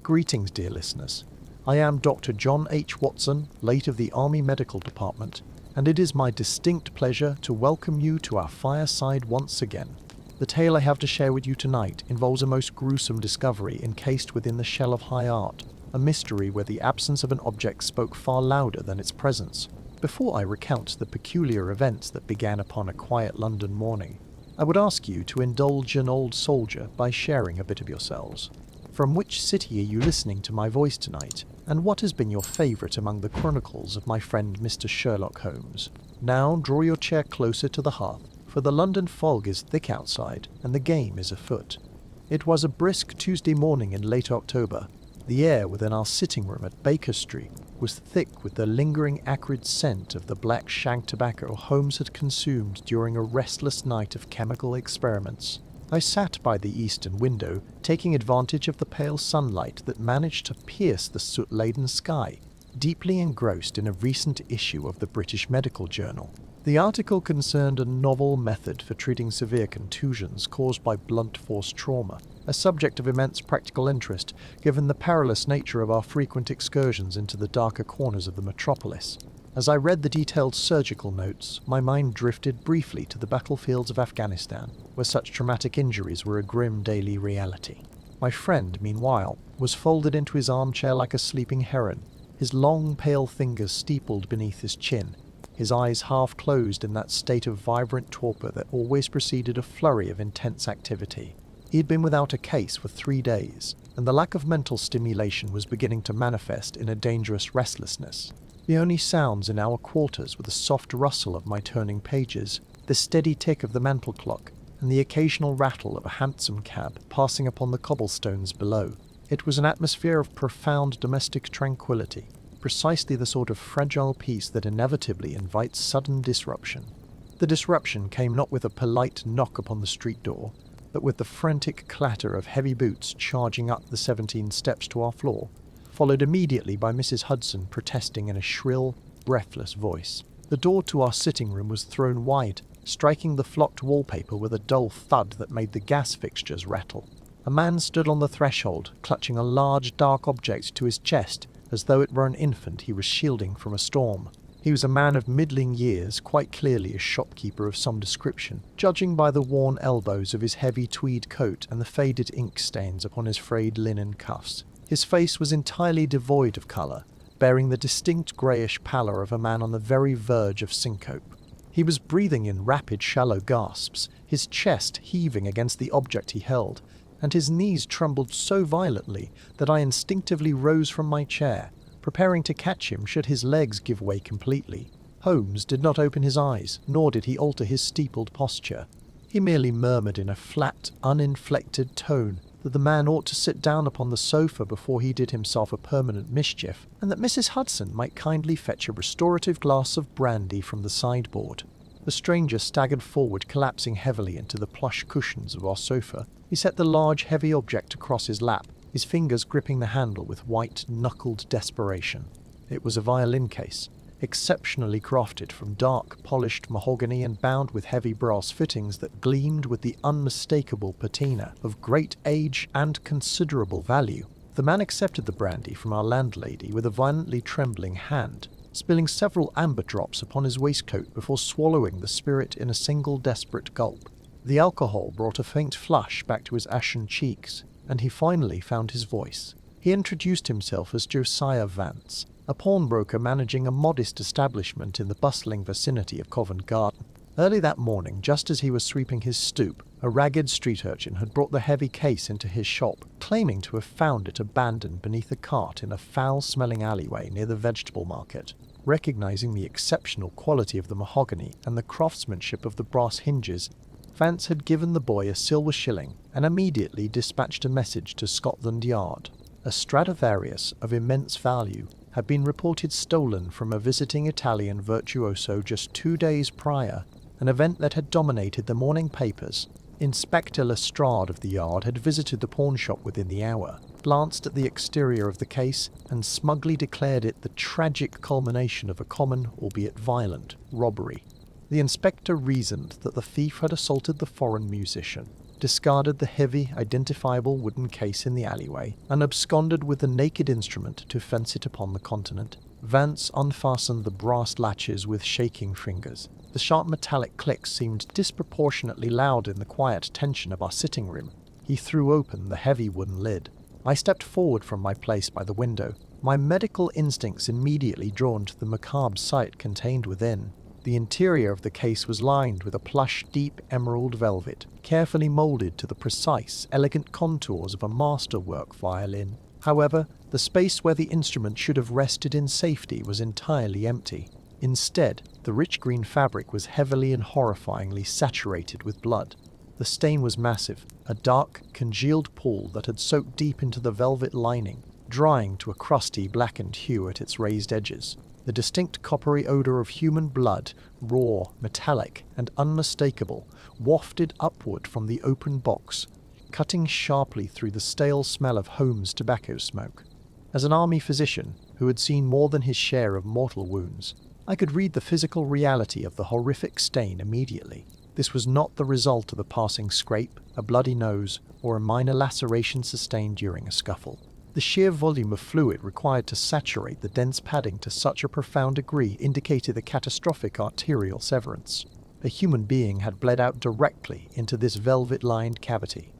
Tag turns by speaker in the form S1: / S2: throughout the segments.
S1: Greetings, dear listeners. I am Dr. John H. Watson, late of the Army Medical Department, and it is my distinct pleasure to welcome you to our fireside once again. The tale I have to share with you tonight involves a most gruesome discovery encased within the shell of high art, a mystery where the absence of an object spoke far louder than its presence. Before I recount the peculiar events that began upon a quiet London morning, I would ask you to indulge an old soldier by sharing a bit of yourselves. From which city are you listening to my voice tonight, and what has been your favourite among the chronicles of my friend Mr. Sherlock Holmes? Now draw your chair closer to the hearth, for the London fog is thick outside, and the game is afoot. It was a brisk Tuesday morning in late October. The air within our sitting room at Baker Street was thick with the lingering acrid scent of the black shag tobacco Holmes had consumed during a restless night of chemical experiments. I sat by the eastern window, taking advantage of the pale sunlight that managed to pierce the soot-laden sky, deeply engrossed in a recent issue of the British Medical Journal. The article concerned a novel method for treating severe contusions caused by blunt force trauma, a subject of immense practical interest given the perilous nature of our frequent excursions into the darker corners of the metropolis. As I read the detailed surgical notes, my mind drifted briefly to the battlefields of Afghanistan, where such traumatic injuries were a grim daily reality. My friend, meanwhile, was folded into his armchair like a sleeping heron, his long pale fingers steepled beneath his chin, his eyes half closed in that state of vibrant torpor that always preceded a flurry of intense activity. He had been without a case for 3 days, and the lack of mental stimulation was beginning to manifest in a dangerous restlessness. The only sounds in our quarters were the soft rustle of my turning pages, the steady tick of the mantel clock, and the occasional rattle of a hansom cab passing upon the cobblestones below. It was an atmosphere of profound domestic tranquility, precisely the sort of fragile peace that inevitably invites sudden disruption. The disruption came not with a polite knock upon the street door, but with the frantic clatter of heavy boots charging up the 17 steps to our floor, followed immediately by Mrs. Hudson protesting in a shrill, breathless voice. The door to our sitting room was thrown wide, striking the flocked wallpaper with a dull thud that made the gas fixtures rattle. A man stood on the threshold, clutching a large dark object to his chest, as though it were an infant he was shielding from a storm. He was a man of middling years, quite clearly a shopkeeper of some description, judging by the worn elbows of his heavy tweed coat and the faded ink stains upon his frayed linen cuffs. His face was entirely devoid of colour, bearing the distinct greyish pallor of a man on the very verge of syncope. He was breathing in rapid, shallow gasps, his chest heaving against the object he held, and his knees trembled so violently that I instinctively rose from my chair, preparing to catch him should his legs give way completely. Holmes did not open his eyes, nor did he alter his steepled posture. He merely murmured in a flat, uninflected tone that the man ought to sit down upon the sofa before he did himself a permanent mischief, and that Mrs. Hudson might kindly fetch a restorative glass of brandy from the sideboard. The stranger staggered forward, collapsing heavily into the plush cushions of our sofa. He set the large, heavy object across his lap, his fingers gripping the handle with white-knuckled desperation. It was a violin case, exceptionally crafted from dark, polished mahogany and bound with heavy brass fittings that gleamed with the unmistakable patina of great age and considerable value. The man accepted the brandy from our landlady with a violently trembling hand, spilling several amber drops upon his waistcoat before swallowing the spirit in a single desperate gulp. The alcohol brought a faint flush back to his ashen cheeks, and he finally found his voice. He introduced himself as Josiah Vance, a pawnbroker managing a modest establishment in the bustling vicinity of Covent Garden. Early that morning, just as he was sweeping his stoop, a ragged street urchin had brought the heavy case into his shop, claiming to have found it abandoned beneath a cart in a foul-smelling alleyway near the vegetable market. Recognizing the exceptional quality of the mahogany and the craftsmanship of the brass hinges, Vance had given the boy a silver shilling and immediately dispatched a message to Scotland Yard. A Stradivarius of immense value had been reported stolen from a visiting Italian virtuoso just 2 days prior, an event that had dominated the morning papers. Inspector Lestrade of the Yard had visited the pawnshop within the hour, glanced at the exterior of the case, and smugly declared it the tragic culmination of a common, albeit violent, robbery. The inspector reasoned that the thief had assaulted the foreign musician, discarded the heavy, identifiable wooden case in the alleyway, and absconded with the naked instrument to fence it upon the continent. Vance unfastened the brass latches with shaking fingers. The sharp metallic clicks seemed disproportionately loud in the quiet tension of our sitting room. He threw open the heavy wooden lid. I stepped forward from my place by the window, my medical instincts immediately drawn to the macabre sight contained within. The interior of the case was lined with a plush, deep emerald velvet, carefully moulded to the precise, elegant contours of a masterwork violin. However, the space where the instrument should have rested in safety was entirely empty. Instead, the rich green fabric was heavily and horrifyingly saturated with blood. The stain was massive, a dark, congealed pool that had soaked deep into the velvet lining, drying to a crusty, blackened hue at its raised edges. The distinct coppery odor of human blood, raw, metallic, and unmistakable, wafted upward from the open box, cutting sharply through the stale smell of Holmes' tobacco smoke. As an army physician who had seen more than his share of mortal wounds, I could read the physical reality of the horrific stain immediately. This was not the result of a passing scrape, a bloody nose, or a minor laceration sustained during a scuffle. The sheer volume of fluid required to saturate the dense padding to such a profound degree indicated a catastrophic arterial severance. A human being had bled out directly into this velvet-lined cavity.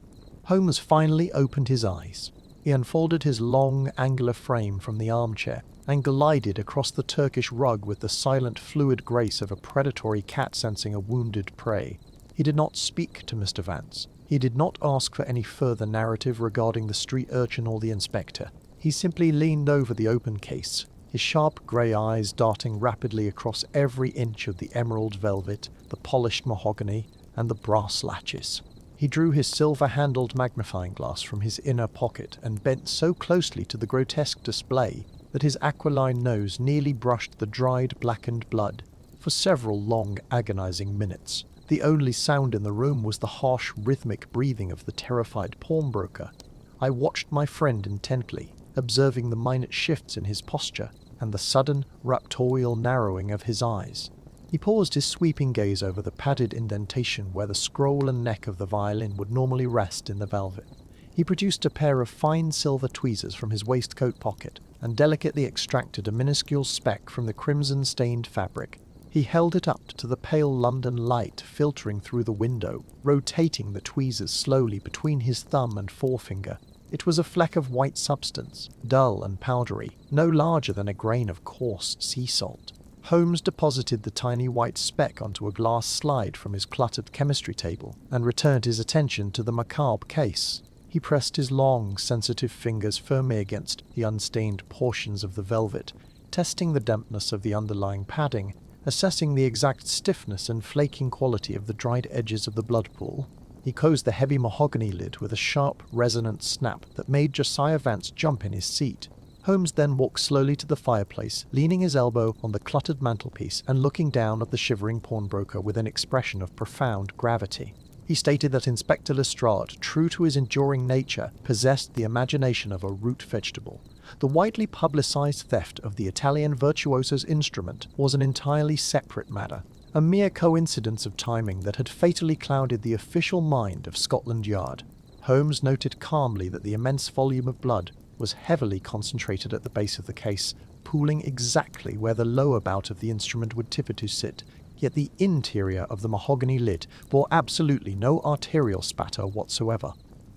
S1: Holmes finally opened his eyes. He unfolded his long, angular frame from the armchair and glided across the Turkish rug with the silent, fluid grace of a predatory cat sensing a wounded prey. He did not speak to Mr. Vance. He did not ask for any further narrative regarding the street urchin or the inspector. He simply leaned over the open case, his sharp grey eyes darting rapidly across every inch of the emerald velvet, the polished mahogany, and the brass latches. He drew his silver-handled magnifying glass from his inner pocket and bent so closely to the grotesque display that his aquiline nose nearly brushed the dried, blackened blood. For several long, agonizing minutes, the only sound in the room was the harsh, rhythmic breathing of the terrified pawnbroker. I watched my friend intently, observing the minute shifts in his posture and the sudden, raptorial narrowing of his eyes. He paused his sweeping gaze over the padded indentation where the scroll and neck of the violin would normally rest in the velvet. He produced a pair of fine silver tweezers from his waistcoat pocket and delicately extracted a minuscule speck from the crimson-stained fabric. He held it up to the pale London light filtering through the window, rotating the tweezers slowly between his thumb and forefinger. It was a fleck of white substance, dull and powdery, no larger than a grain of coarse sea salt. Holmes deposited the tiny white speck onto a glass slide from his cluttered chemistry table and returned his attention to the macabre case. He pressed his long, sensitive fingers firmly against the unstained portions of the velvet, testing the dampness of the underlying padding, assessing the exact stiffness and flaking quality of the dried edges of the blood pool. He closed the heavy mahogany lid with a sharp, resonant snap that made Josiah Vance jump in his seat. Holmes then walked slowly to the fireplace, leaning his elbow on the cluttered mantelpiece and looking down at the shivering pawnbroker with an expression of profound gravity. He stated that Inspector Lestrade, true to his enduring nature, possessed the imagination of a root vegetable. The widely publicized theft of the Italian virtuoso's instrument was an entirely separate matter, a mere coincidence of timing that had fatally clouded the official mind of Scotland Yard. Holmes noted calmly that the immense volume of blood was heavily concentrated at the base of the case, pooling exactly where the lower bout of the instrument would typically sit, yet the interior of the mahogany lid bore absolutely no arterial spatter whatsoever.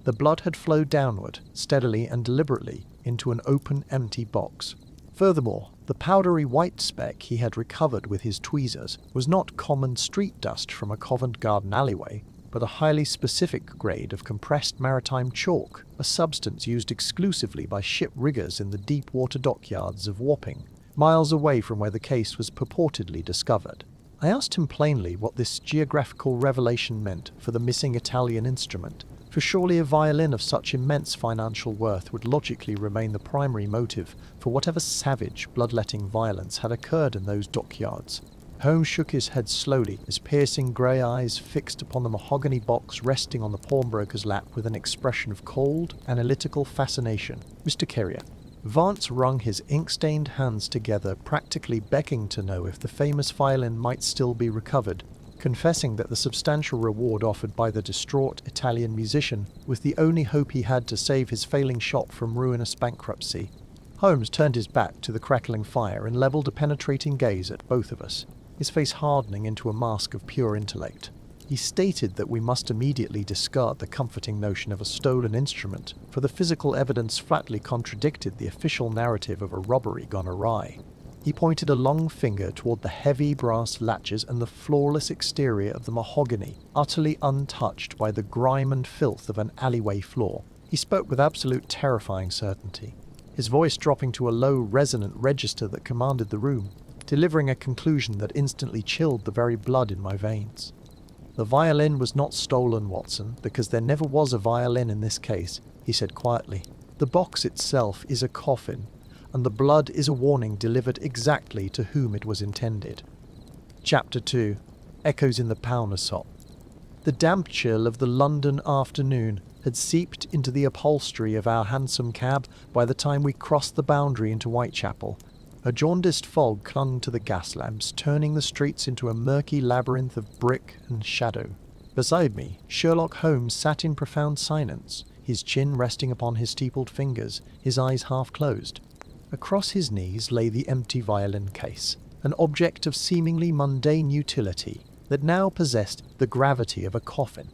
S1: The blood had flowed downward, steadily and deliberately, into an open, empty box. Furthermore, the powdery white speck he had recovered with his tweezers was not common street dust from a Covent Garden alleyway, but a highly specific grade of compressed maritime chalk, a substance used exclusively by ship riggers in the deep-water dockyards of Wapping, miles away from where the case was purportedly discovered. I asked him plainly what this geographical revelation meant for the missing Italian instrument, for surely a violin of such immense financial worth would logically remain the primary motive for whatever savage, bloodletting violence had occurred in those dockyards. Holmes shook his head slowly, his piercing grey eyes fixed upon the mahogany box resting on the pawnbroker's lap with an expression of cold, analytical fascination. "Mr. Carrier." Vance wrung his ink-stained hands together, practically begging to know if the famous violin might still be recovered. confessing that the substantial reward offered by the distraught Italian musician was the only hope he had to save his failing shop from ruinous bankruptcy. Holmes turned his back to the crackling fire and levelled a penetrating gaze at both of us, his face hardening into a mask of pure intellect. He stated that we must immediately discard the comforting notion of a stolen instrument, for the physical evidence flatly contradicted the official narrative of a robbery gone awry. He pointed a long finger toward the heavy brass latches and the flawless exterior of the mahogany, utterly untouched by the grime and filth of an alleyway floor. He spoke with absolute terrifying certainty, his voice dropping to a low, resonant register that commanded the room, delivering a conclusion that instantly chilled the very blood in my veins. "The violin was not stolen, Watson, because there never was a violin in this case," he said quietly. "The box itself is a coffin, and the blood is a warning delivered exactly to whom it was intended." Chapter 2. Echoes in the Pownasop. The damp chill of the London afternoon had seeped into the upholstery of our hansom cab by the time we crossed the boundary into Whitechapel. A jaundiced fog clung to the gas lamps, turning the streets into a murky labyrinth of brick and shadow. Beside me, Sherlock Holmes sat in profound silence, his chin resting upon his steepled fingers, his eyes half closed. Across his knees lay the empty violin case, an object of seemingly mundane utility that now possessed the gravity of a coffin.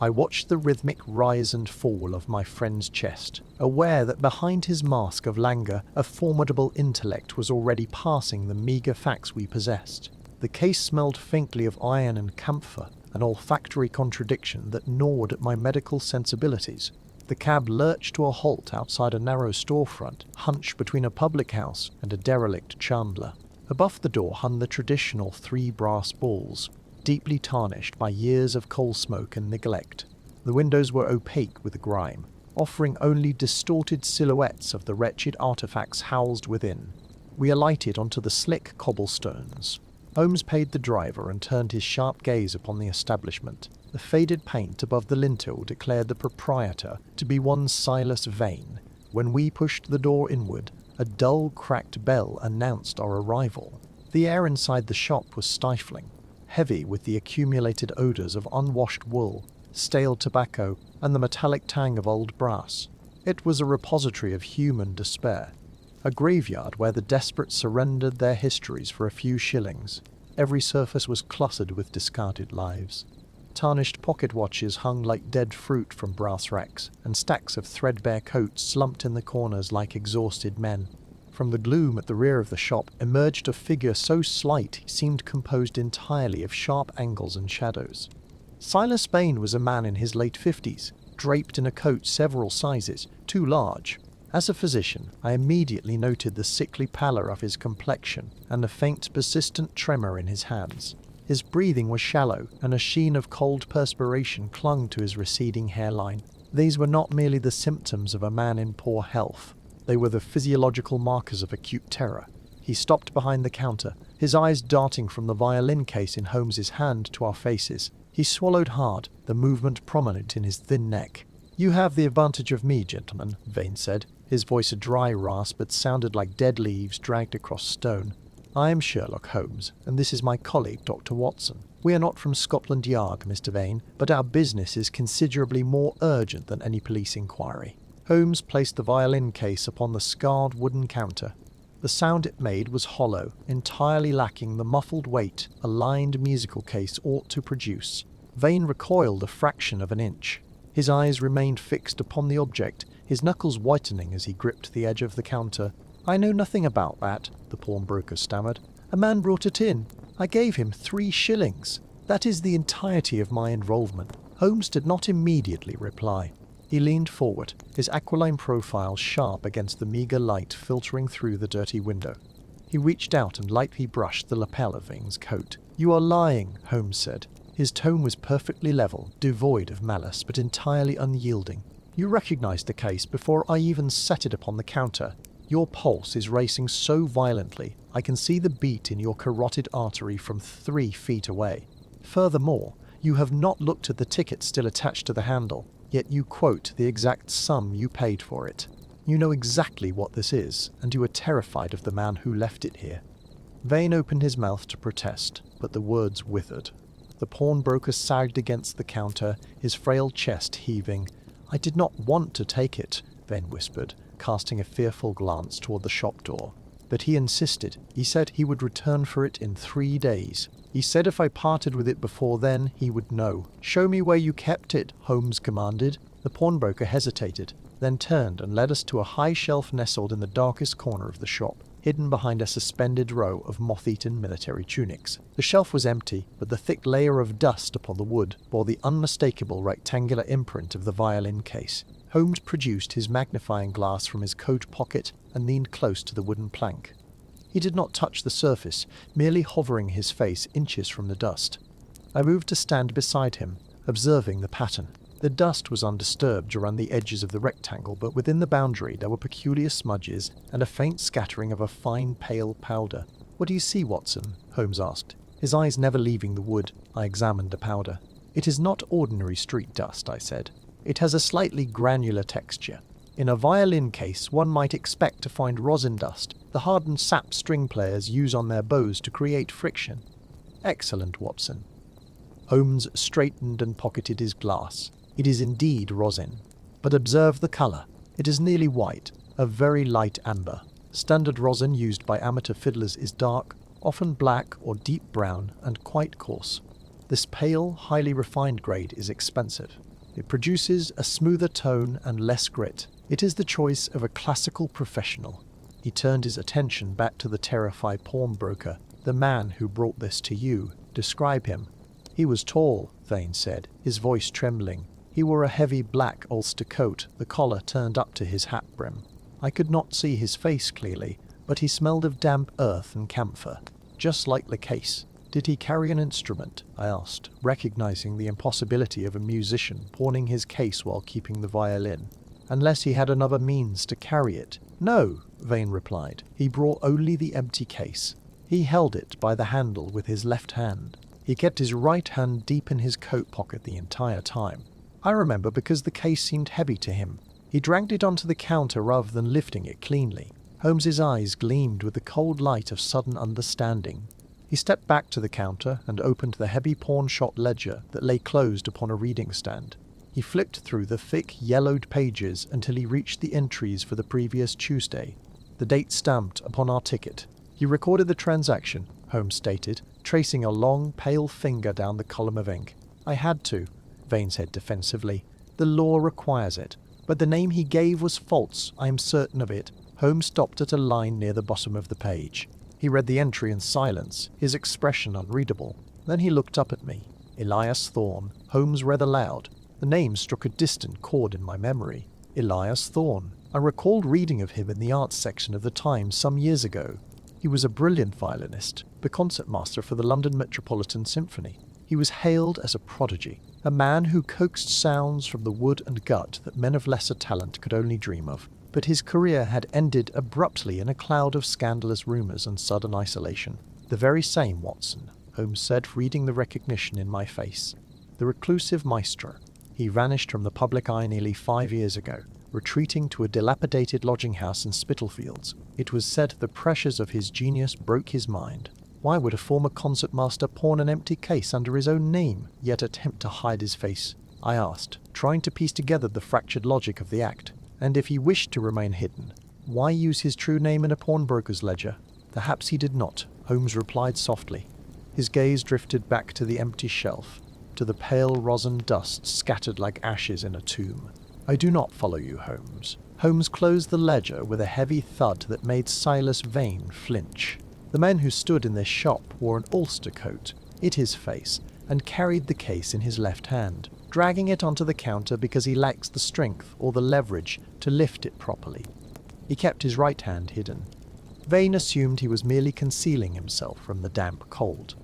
S1: I watched the rhythmic rise and fall of my friend's chest, aware that behind his mask of languor a formidable intellect was already parsing the meagre facts we possessed. The case smelled faintly of iron and camphor, an olfactory contradiction that gnawed at my medical sensibilities. The cab lurched to a halt outside a narrow storefront, hunched between a public house and a derelict chandler. Above the door hung the traditional 3 brass balls, deeply tarnished by years of coal smoke and neglect. The windows were opaque with grime, offering only distorted silhouettes of the wretched artifacts housed within. We alighted onto the slick cobblestones. Holmes paid the driver and turned his sharp gaze upon the establishment. The faded paint above the lintel declared the proprietor to be one Silas Vane. When we pushed the door inward, a dull, cracked bell announced our arrival. The air inside the shop was stifling, heavy with the accumulated odours of unwashed wool, stale tobacco, and the metallic tang of old brass. It was a repository of human despair, a graveyard where the desperate surrendered their histories for a few shillings. Every surface was cluttered with discarded lives. Tarnished pocket watches hung like dead fruit from brass racks, and stacks of threadbare coats slumped in the corners like exhausted men. From the gloom at the rear of the shop emerged a figure so slight he seemed composed entirely of sharp angles and shadows. Silas Vane was a man in his late 50s, draped in a coat several sizes, too large. As a physician, I immediately noted the sickly pallor of his complexion and the faint, persistent tremor in his hands. His breathing was shallow, and a sheen of cold perspiration clung to his receding hairline. These were not merely the symptoms of a man in poor health. They were the physiological markers of acute terror. He stopped behind the counter, his eyes darting from the violin case in Holmes's hand to our faces. He swallowed hard, the movement prominent in his thin neck. "You have the advantage of me, gentlemen," Vane said, his voice a dry rasp that sounded like dead leaves dragged across stone. "I am Sherlock Holmes, and this is my colleague, Dr. Watson. We are not from Scotland Yard, Mr. Vane, but our business is considerably more urgent than any police inquiry." Holmes placed the violin case upon the scarred wooden counter. The sound it made was hollow, entirely lacking the muffled weight a lined musical case ought to produce. Vane recoiled a fraction of an inch. His eyes remained fixed upon the object, his knuckles whitening as he gripped the edge of the counter. "I know nothing about that," the pawnbroker stammered. "A man brought it in. I gave him 3 shillings. That is the entirety of my involvement." Holmes did not immediately reply. He leaned forward, his aquiline profile sharp against the meagre light filtering through the dirty window. He reached out and lightly brushed the lapel of Vane's coat. "You are lying," Holmes said. His tone was perfectly level, devoid of malice, but entirely unyielding. "You recognized the case before I even set it upon the counter. Your pulse is racing so violently, I can see the beat in your carotid artery from 3 feet away. Furthermore, you have not looked at the ticket still attached to the handle. Yet you quote the exact sum you paid for it. You know exactly what this is, and you are terrified of the man who left it here." Vane opened his mouth to protest, but the words withered. The pawnbroker sagged against the counter, his frail chest heaving. "I did not want to take it," Vane whispered, casting a fearful glance toward the shop door. "But he insisted. He said he would return for it in 3 days. He said if I parted with it before then, he would know." "Show me where you kept it," Holmes commanded. The pawnbroker hesitated, then turned and led us to a high shelf nestled in the darkest corner of the shop, hidden behind a suspended row of moth-eaten military tunics. The shelf was empty, but the thick layer of dust upon the wood bore the unmistakable rectangular imprint of the violin case. Holmes produced his magnifying glass from his coat pocket and leaned close to the wooden plank. He did not touch the surface, merely hovering his face inches from the dust. I moved to stand beside him, observing the pattern. The dust was undisturbed around the edges of the rectangle, but within the boundary there were peculiar smudges and a faint scattering of a fine pale powder. "What do you see, Watson?" Holmes asked, his eyes never leaving the wood. I examined the powder. "It is not ordinary street dust," I said. "It has a slightly granular texture. In a violin case, one might expect to find rosin dust, the hardened sap string players use on their bows to create friction." "Excellent, Watson." Holmes straightened and pocketed his glass. "It is indeed rosin. But observe the colour. It is nearly white, a very light amber. Standard rosin used by amateur fiddlers is dark, often black or deep brown, and quite coarse. This pale, highly refined grade is expensive. It produces a smoother tone and less grit. It is the choice of a classical professional." He turned his attention back to the terrified pawnbroker. "The man who brought this to you. Describe him." "He was tall," Vane said, his voice trembling. "He wore a heavy black ulster coat, the collar turned up to his hat brim. I could not see his face clearly, but he smelled of damp earth and camphor, just like the case." "Did he carry an instrument?" I asked, recognizing the impossibility of a musician pawning his case while keeping the violin. "Unless he had another means to carry it." "No," Vane replied. "He brought only the empty case. He held it by the handle with his left hand. He kept his right hand deep in his coat pocket the entire time. I remember because the case seemed heavy to him. He dragged it onto the counter rather than lifting it cleanly." Holmes's eyes gleamed with the cold light of sudden understanding. He stepped back to the counter and opened the heavy pawn-shop ledger that lay closed upon a reading stand. He flipped through the thick, yellowed pages until he reached the entries for the previous Tuesday, the date stamped upon our ticket. "You recorded the transaction," Holmes stated, tracing a long, pale finger down the column of ink. "I had to," Vane said defensively. "The law requires it. But the name he gave was false, I am certain of it." Holmes stopped at a line near the bottom of the page. He read the entry in silence, his expression unreadable. Then he looked up at me. "Elias Thorne." Holmes read aloud. The name struck a distant chord in my memory. Elias Thorne. I recalled reading of him in the arts section of the Times some years ago. He was a brilliant violinist, the concertmaster for the London Metropolitan Symphony. He was hailed as a prodigy, a man who coaxed sounds from the wood and gut that men of lesser talent could only dream of. But his career had ended abruptly in a cloud of scandalous rumours and sudden isolation. "The very same, Watson," Holmes said, reading the recognition in my face. "The reclusive maestro. He vanished from the public eye nearly 5 years ago, retreating to a dilapidated lodging house in Spitalfields. It was said the pressures of his genius broke his mind. Why would a former concertmaster pawn an empty case under his own name, yet attempt to hide his face?" I asked, trying to piece together the fractured logic of the act. "And if he wished to remain hidden, why use his true name in a pawnbroker's ledger?" "Perhaps he did not," Holmes replied softly. His gaze drifted back to the empty shelf, to the pale rosin dust scattered like ashes in a tomb. "I do not follow you, Holmes." Holmes closed the ledger with a heavy thud that made Silas Vane flinch. The man who stood in this shop wore an ulster coat, hid his face, and carried the case in his left hand, dragging it onto the counter because he lacks the strength or the leverage to lift it properly. He kept his right hand hidden. Vane assumed he was merely concealing himself from the damp cold.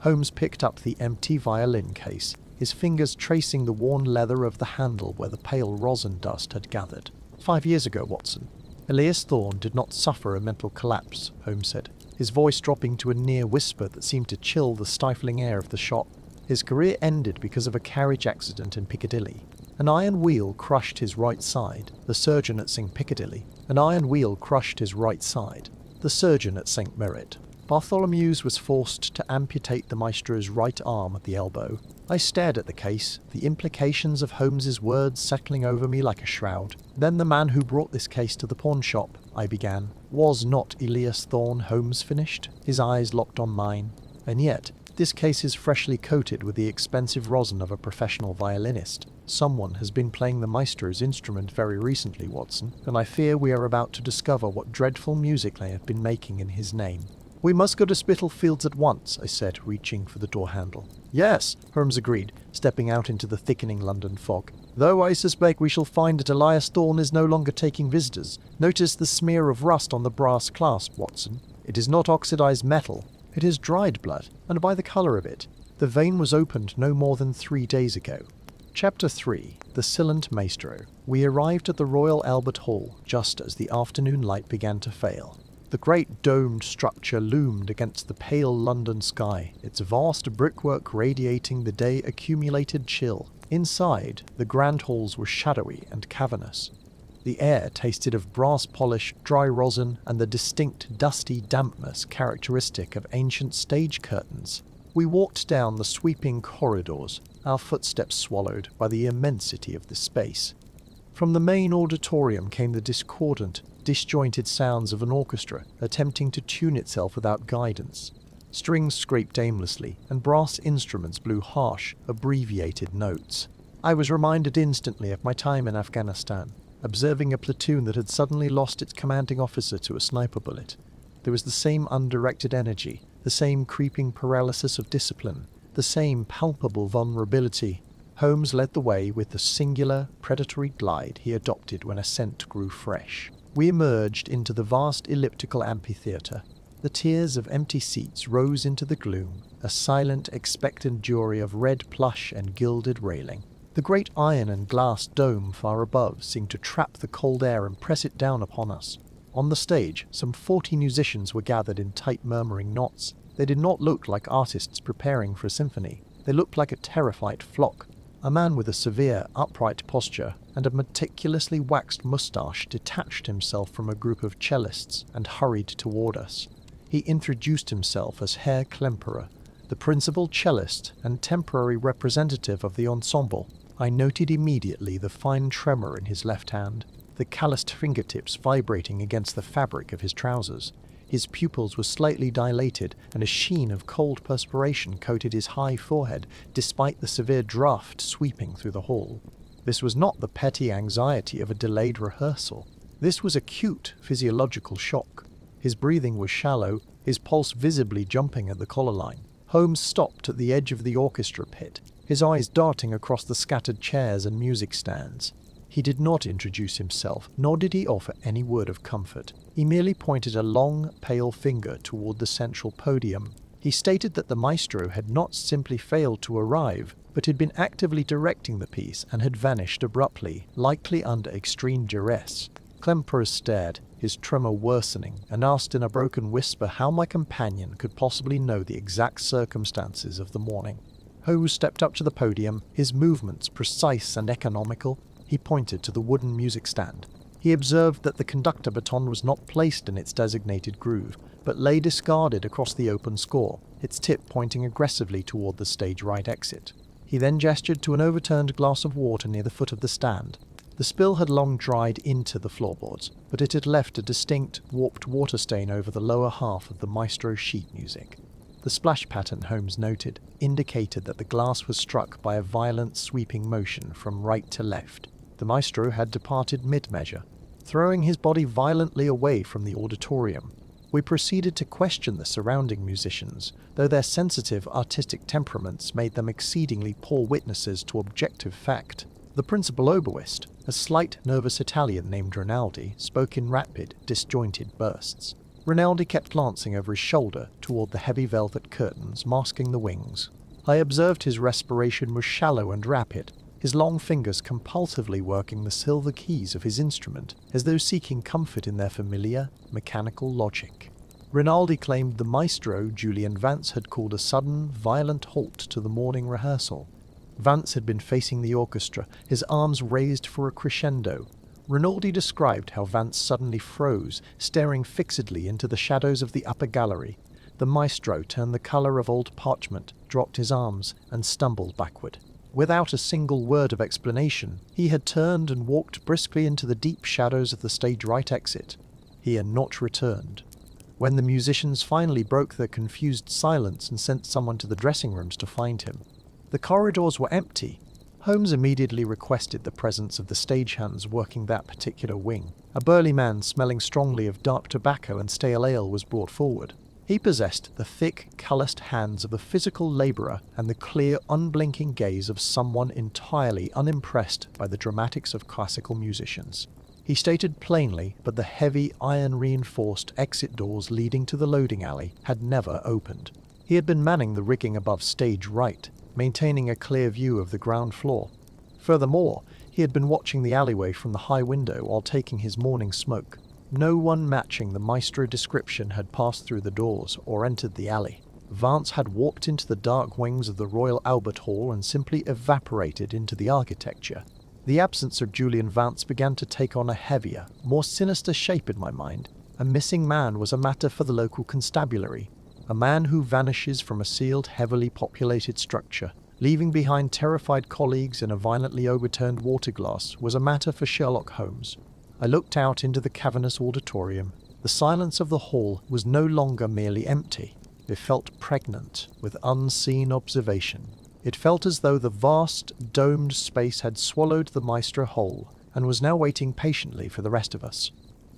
S1: Holmes picked up the empty violin case, his fingers tracing the worn leather of the handle where the pale rosin dust had gathered. 5 years ago, Watson. Elias Thorne did not suffer a mental collapse, Holmes said, his voice dropping to a near whisper that seemed to chill the stifling air of the shop. His career ended because of a carriage accident in Piccadilly. An iron wheel crushed his right side, the surgeon at St. Piccadilly. An iron wheel crushed his right side, the surgeon at St. Merritt. Bartholomew's was forced to amputate the maestro's right arm at the elbow. I stared at the case, the implications of Holmes's words settling over me like a shroud. Then the man who brought this case to the pawn shop, I began. Was not Elias Thorne Holmes finished? His eyes locked on mine. And yet, this case is freshly coated with the expensive rosin of a professional violinist. Someone has been playing the maestro's instrument very recently, Watson, and I fear we are about to discover what dreadful music they have been making in his name. We must go to Spitalfields at once, I said, reaching for the door handle. Yes, Holmes agreed, stepping out into the thickening London fog. Though I suspect we shall find that Elias Thorne is no longer taking visitors. Notice the smear of rust on the brass clasp, Watson. It is not oxidized metal. It is dried blood, and by the colour of it. The vein was opened no more than 3 days ago. Chapter 3. The Silent Maestro. We arrived at the Royal Albert Hall just as the afternoon light began to fail. The great domed structure loomed against the pale London sky, its vast brickwork radiating the day-accumulated chill. Inside, the grand halls were shadowy and cavernous. The air tasted of brass polish, dry rosin, and the distinct dusty dampness characteristic of ancient stage curtains. We walked down the sweeping corridors, our footsteps swallowed by the immensity of the space. From the main auditorium came the discordant, disjointed sounds of an orchestra attempting to tune itself without guidance. Strings scraped aimlessly, and brass instruments blew harsh, abbreviated notes. I was reminded instantly of my time in Afghanistan, observing a platoon that had suddenly lost its commanding officer to a sniper bullet. There was the same undirected energy, the same creeping paralysis of discipline, the same palpable vulnerability. Holmes led the way with the singular, predatory glide he adopted when a scent grew fresh. We emerged into the vast elliptical amphitheatre. The tiers of empty seats rose into the gloom, a silent, expectant jury of red plush and gilded railing. The great iron and glass dome far above seemed to trap the cold air and press it down upon us. On the stage, some 40 musicians were gathered in tight murmuring knots. They did not look like artists preparing for a symphony. They looked like a terrified flock. A man with a severe, upright posture and a meticulously waxed moustache detached himself from a group of cellists and hurried toward us. He introduced himself as Herr Klemperer, the principal cellist and temporary representative of the ensemble. I noted immediately the fine tremor in his left hand, the calloused fingertips vibrating against the fabric of his trousers. His pupils were slightly dilated, and a sheen of cold perspiration coated his high forehead, despite the severe draught sweeping through the hall. This was not the petty anxiety of a delayed rehearsal. This was acute physiological shock. His breathing was shallow, his pulse visibly jumping at the collar line. Holmes stopped at the edge of the orchestra pit, his eyes darting across the scattered chairs and music stands. He did not introduce himself, nor did he offer any word of comfort. He merely pointed a long, pale finger toward the central podium. He stated that the maestro had not simply failed to arrive, but had been actively directing the piece and had vanished abruptly, likely under extreme duress. Klemperer stared, his tremor worsening, and asked in a broken whisper how my companion could possibly know the exact circumstances of the morning. Holmes stepped up to the podium, his movements precise and economical. He pointed to the wooden music stand. He observed that the conductor baton was not placed in its designated groove, but lay discarded across the open score, its tip pointing aggressively toward the stage right exit. He then gestured to an overturned glass of water near the foot of the stand. The spill had long dried into the floorboards, but it had left a distinct, warped water stain over the lower half of the maestro's sheet music. The splash pattern, Holmes noted, indicated that the glass was struck by a violent sweeping motion from right to left. The maestro had departed mid-measure, throwing his body violently away from the auditorium. We proceeded to question the surrounding musicians, though their sensitive artistic temperaments made them exceedingly poor witnesses to objective fact. The principal oboist, a slight, nervous Italian named Rinaldi, spoke in rapid, disjointed bursts. Rinaldi kept glancing over his shoulder toward the heavy velvet curtains masking the wings. I observed his respiration was shallow and rapid, his long fingers compulsively working the silver keys of his instrument, as though seeking comfort in their familiar, mechanical logic. Rinaldi claimed the maestro, Julian Vance, had called a sudden, violent halt to the morning rehearsal. Vance had been facing the orchestra, his arms raised for a crescendo. Rinaldi described how Vance suddenly froze, staring fixedly into the shadows of the upper gallery. The maestro turned the colour of old parchment, dropped his arms, and stumbled backward. Without a single word of explanation, he had turned and walked briskly into the deep shadows of the stage right exit. He had not returned. When the musicians finally broke their confused silence and sent someone to the dressing rooms to find him, the corridors were empty. Holmes immediately requested the presence of the stagehands working that particular wing. A burly man smelling strongly of dark tobacco and stale ale was brought forward. He possessed the thick, calloused hands of a physical labourer and the clear, unblinking gaze of someone entirely unimpressed by the dramatics of classical musicians. He stated plainly, but the heavy, iron-reinforced exit doors leading to the loading alley had never opened. He had been manning the rigging above stage right, maintaining a clear view of the ground floor. Furthermore, he had been watching the alleyway from the high window while taking his morning smoke. No one matching the maestro description had passed through the doors or entered the alley. Vance had walked into the dark wings of the Royal Albert Hall and simply evaporated into the architecture. The absence of Julian Vance began to take on a heavier, more sinister shape in my mind. A missing man was a matter for the local constabulary. A man who vanishes from a sealed, heavily populated structure, leaving behind terrified colleagues in a violently overturned water glass, was a matter for Sherlock Holmes. I looked out into the cavernous auditorium. The silence of the hall was no longer merely empty. It felt pregnant with unseen observation. It felt as though the vast, domed space had swallowed the maestro whole and was now waiting patiently for the rest of us.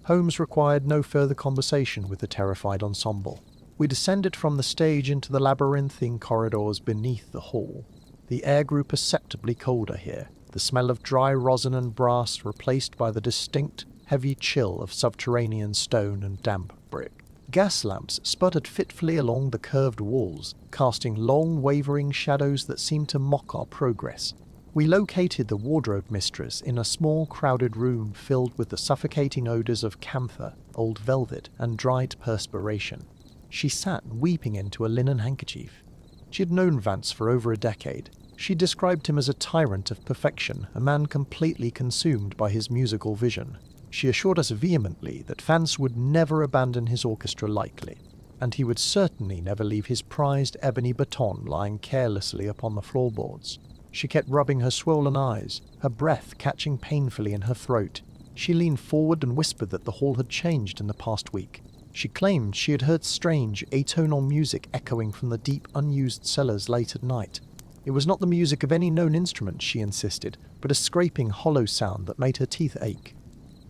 S1: Holmes required no further conversation with the terrified ensemble. We descended from the stage into the labyrinthine corridors beneath the hall. The air grew perceptibly colder here, the smell of dry rosin and brass replaced by the distinct, heavy chill of subterranean stone and damp brick. Gas lamps sputtered fitfully along the curved walls, casting long, wavering shadows that seemed to mock our progress. We located the wardrobe mistress in a small, crowded room filled with the suffocating odours of camphor, old velvet, and dried perspiration. She sat weeping into a linen handkerchief. She had known Vance for over a decade. She described him as a tyrant of perfection, a man completely consumed by his musical vision. She assured us vehemently that Vance would never abandon his orchestra lightly, and he would certainly never leave his prized ebony baton lying carelessly upon the floorboards. She kept rubbing her swollen eyes, her breath catching painfully in her throat. She leaned forward and whispered that the hall had changed in the past week. She claimed she had heard strange, atonal music echoing from the deep, unused cellars late at night. It was not the music of any known instrument, she insisted, but a scraping, hollow sound that made her teeth ache.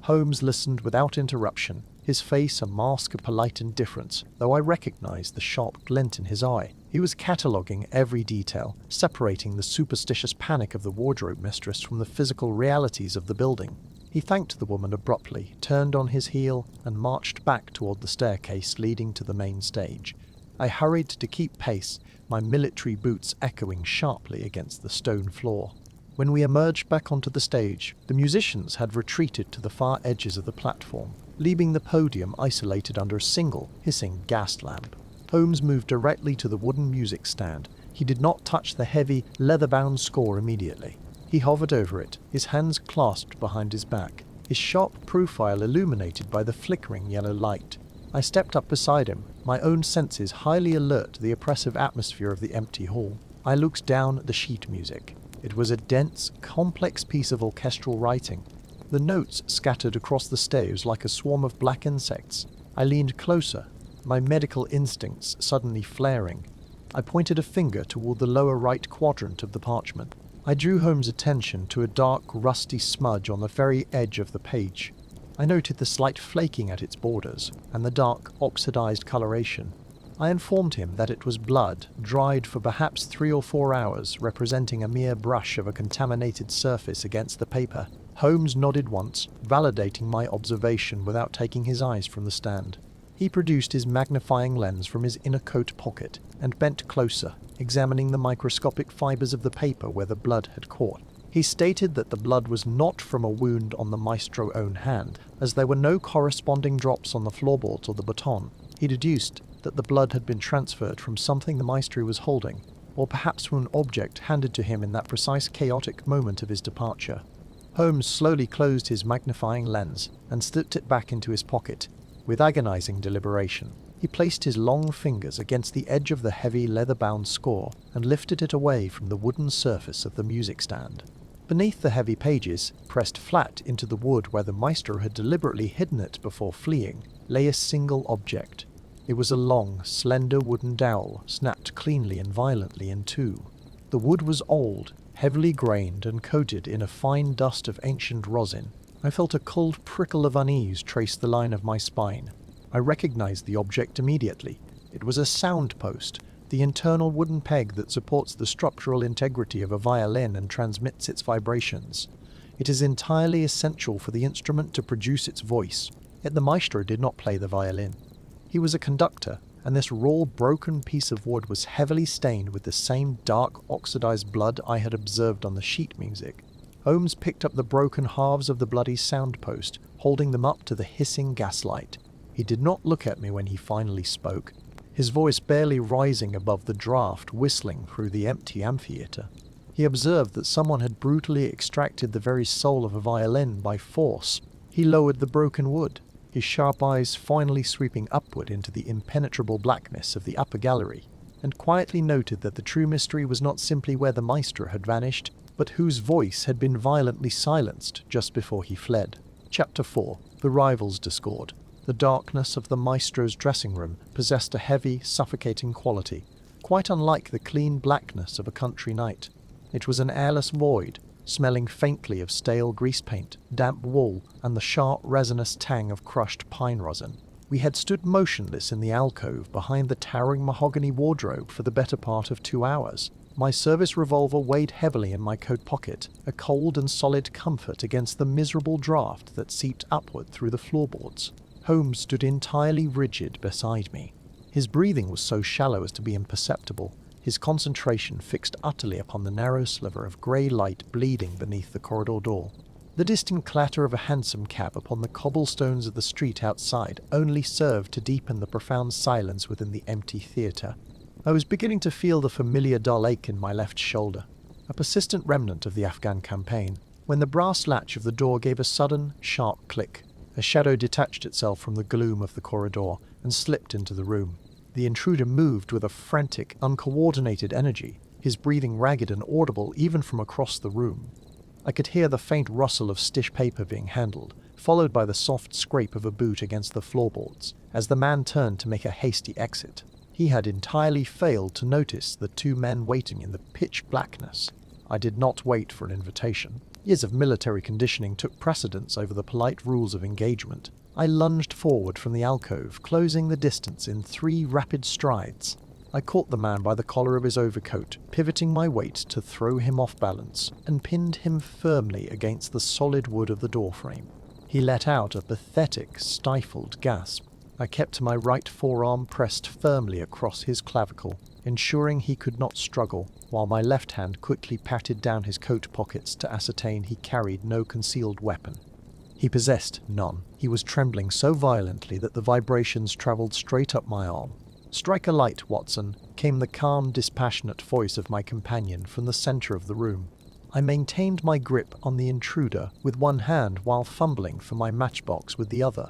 S1: Holmes listened without interruption, his face a mask of polite indifference, though I recognized the sharp glint in his eye. He was cataloguing every detail, separating the superstitious panic of the wardrobe mistress from the physical realities of the building. He thanked the woman abruptly, turned on his heel, and marched back toward the staircase leading to the main stage. I hurried to keep pace, my military boots echoing sharply against the stone floor. When we emerged back onto the stage, the musicians had retreated to the far edges of the platform, leaving the podium isolated under a single, hissing gas lamp. Holmes moved directly to the wooden music stand. He did not touch the heavy, leather-bound score immediately. He hovered over it, his hands clasped behind his back, his sharp profile illuminated by the flickering yellow light. I stepped up beside him, my own senses highly alert to the oppressive atmosphere of the empty hall. I looked down at the sheet music. It was a dense, complex piece of orchestral writing. The notes scattered across the staves like a swarm of black insects. I leaned closer, my medical instincts suddenly flaring. I pointed a finger toward the lower right quadrant of the parchment. I drew Holmes' attention to a dark, rusty smudge on the very edge of the page. I noted the slight flaking at its borders, and the dark, oxidized coloration. I informed him that it was blood, dried for perhaps 3 or 4 hours, representing a mere brush of a contaminated surface against the paper. Holmes nodded once, validating my observation without taking his eyes from the stand. He produced his magnifying lens from his inner coat pocket and bent closer, examining the microscopic fibers of the paper where the blood had caught. He stated that the blood was not from a wound on the maestro's own hand, as there were no corresponding drops on the floorboards or the baton. He deduced that the blood had been transferred from something the maestro was holding, or perhaps from an object handed to him in that precise chaotic moment of his departure. Holmes slowly closed his magnifying lens and slipped it back into his pocket. With agonizing deliberation, He placed his long fingers against the edge of the heavy leather-bound score and lifted it away from the wooden surface of the music stand. Beneath the heavy pages, pressed flat into the wood where the maestro had deliberately hidden it before fleeing, lay a single object. It was a long, slender wooden dowel, snapped cleanly and violently in two. The wood was old, heavily grained and coated in a fine dust of ancient rosin. I felt a cold prickle of unease trace the line of my spine. I recognized the object immediately. It was a sound post, the internal wooden peg that supports the structural integrity of a violin and transmits its vibrations. It is entirely essential for the instrument to produce its voice, yet the maestro did not play the violin. He was a conductor, and this raw, broken piece of wood was heavily stained with the same dark, oxidized blood I had observed on the sheet music. Holmes picked up the broken halves of the bloody soundpost, holding them up to the hissing gaslight. He did not look at me when he finally spoke, his voice barely rising above the draft whistling through the empty amphitheatre. He observed that someone had brutally extracted the very soul of a violin by force. He lowered the broken wood, his sharp eyes finally sweeping upward into the impenetrable blackness of the upper gallery, and quietly noted that the true mystery was not simply where the maestro had vanished, but whose voice had been violently silenced just before he fled. Chapter 4. The Rival's Discord. The darkness of the maestro's dressing room possessed a heavy, suffocating quality, quite unlike the clean blackness of a country night. It was an airless void, smelling faintly of stale grease paint, damp wool, and the sharp, resinous tang of crushed pine rosin. We had stood motionless in the alcove behind the towering mahogany wardrobe for the better part of 2 hours. My service revolver weighed heavily in my coat pocket, a cold and solid comfort against the miserable draught that seeped upward through the floorboards. Holmes stood entirely rigid beside me. His breathing was so shallow as to be imperceptible, his concentration fixed utterly upon the narrow sliver of grey light bleeding beneath the corridor door. The distant clatter of a hansom cab upon the cobblestones of the street outside only served to deepen the profound silence within the empty theatre. I was beginning to feel the familiar dull ache in my left shoulder, a persistent remnant of the Afghan campaign, when the brass latch of the door gave a sudden, sharp click. A shadow detached itself from the gloom of the corridor and slipped into the room. The intruder moved with a frantic, uncoordinated energy, his breathing ragged and audible even from across the room. I could hear the faint rustle of stitch paper being handled, followed by the soft scrape of a boot against the floorboards, as the man turned to make a hasty exit. He had entirely failed to notice the 2 men waiting in the pitch blackness. I did not wait for an invitation. Years of military conditioning took precedence over the polite rules of engagement. I lunged forward from the alcove, closing the distance in 3 rapid strides. I caught the man by the collar of his overcoat, pivoting my weight to throw him off balance, and pinned him firmly against the solid wood of the doorframe. He let out a pathetic, stifled gasp. I kept my right forearm pressed firmly across his clavicle, ensuring he could not struggle, while my left hand quickly patted down his coat pockets to ascertain he carried no concealed weapon. He possessed none. He was trembling so violently that the vibrations travelled straight up my arm. "Strike a light, Watson," came the calm, dispassionate voice of my companion from the centre of the room. I maintained my grip on the intruder with one hand while fumbling for my matchbox with the other.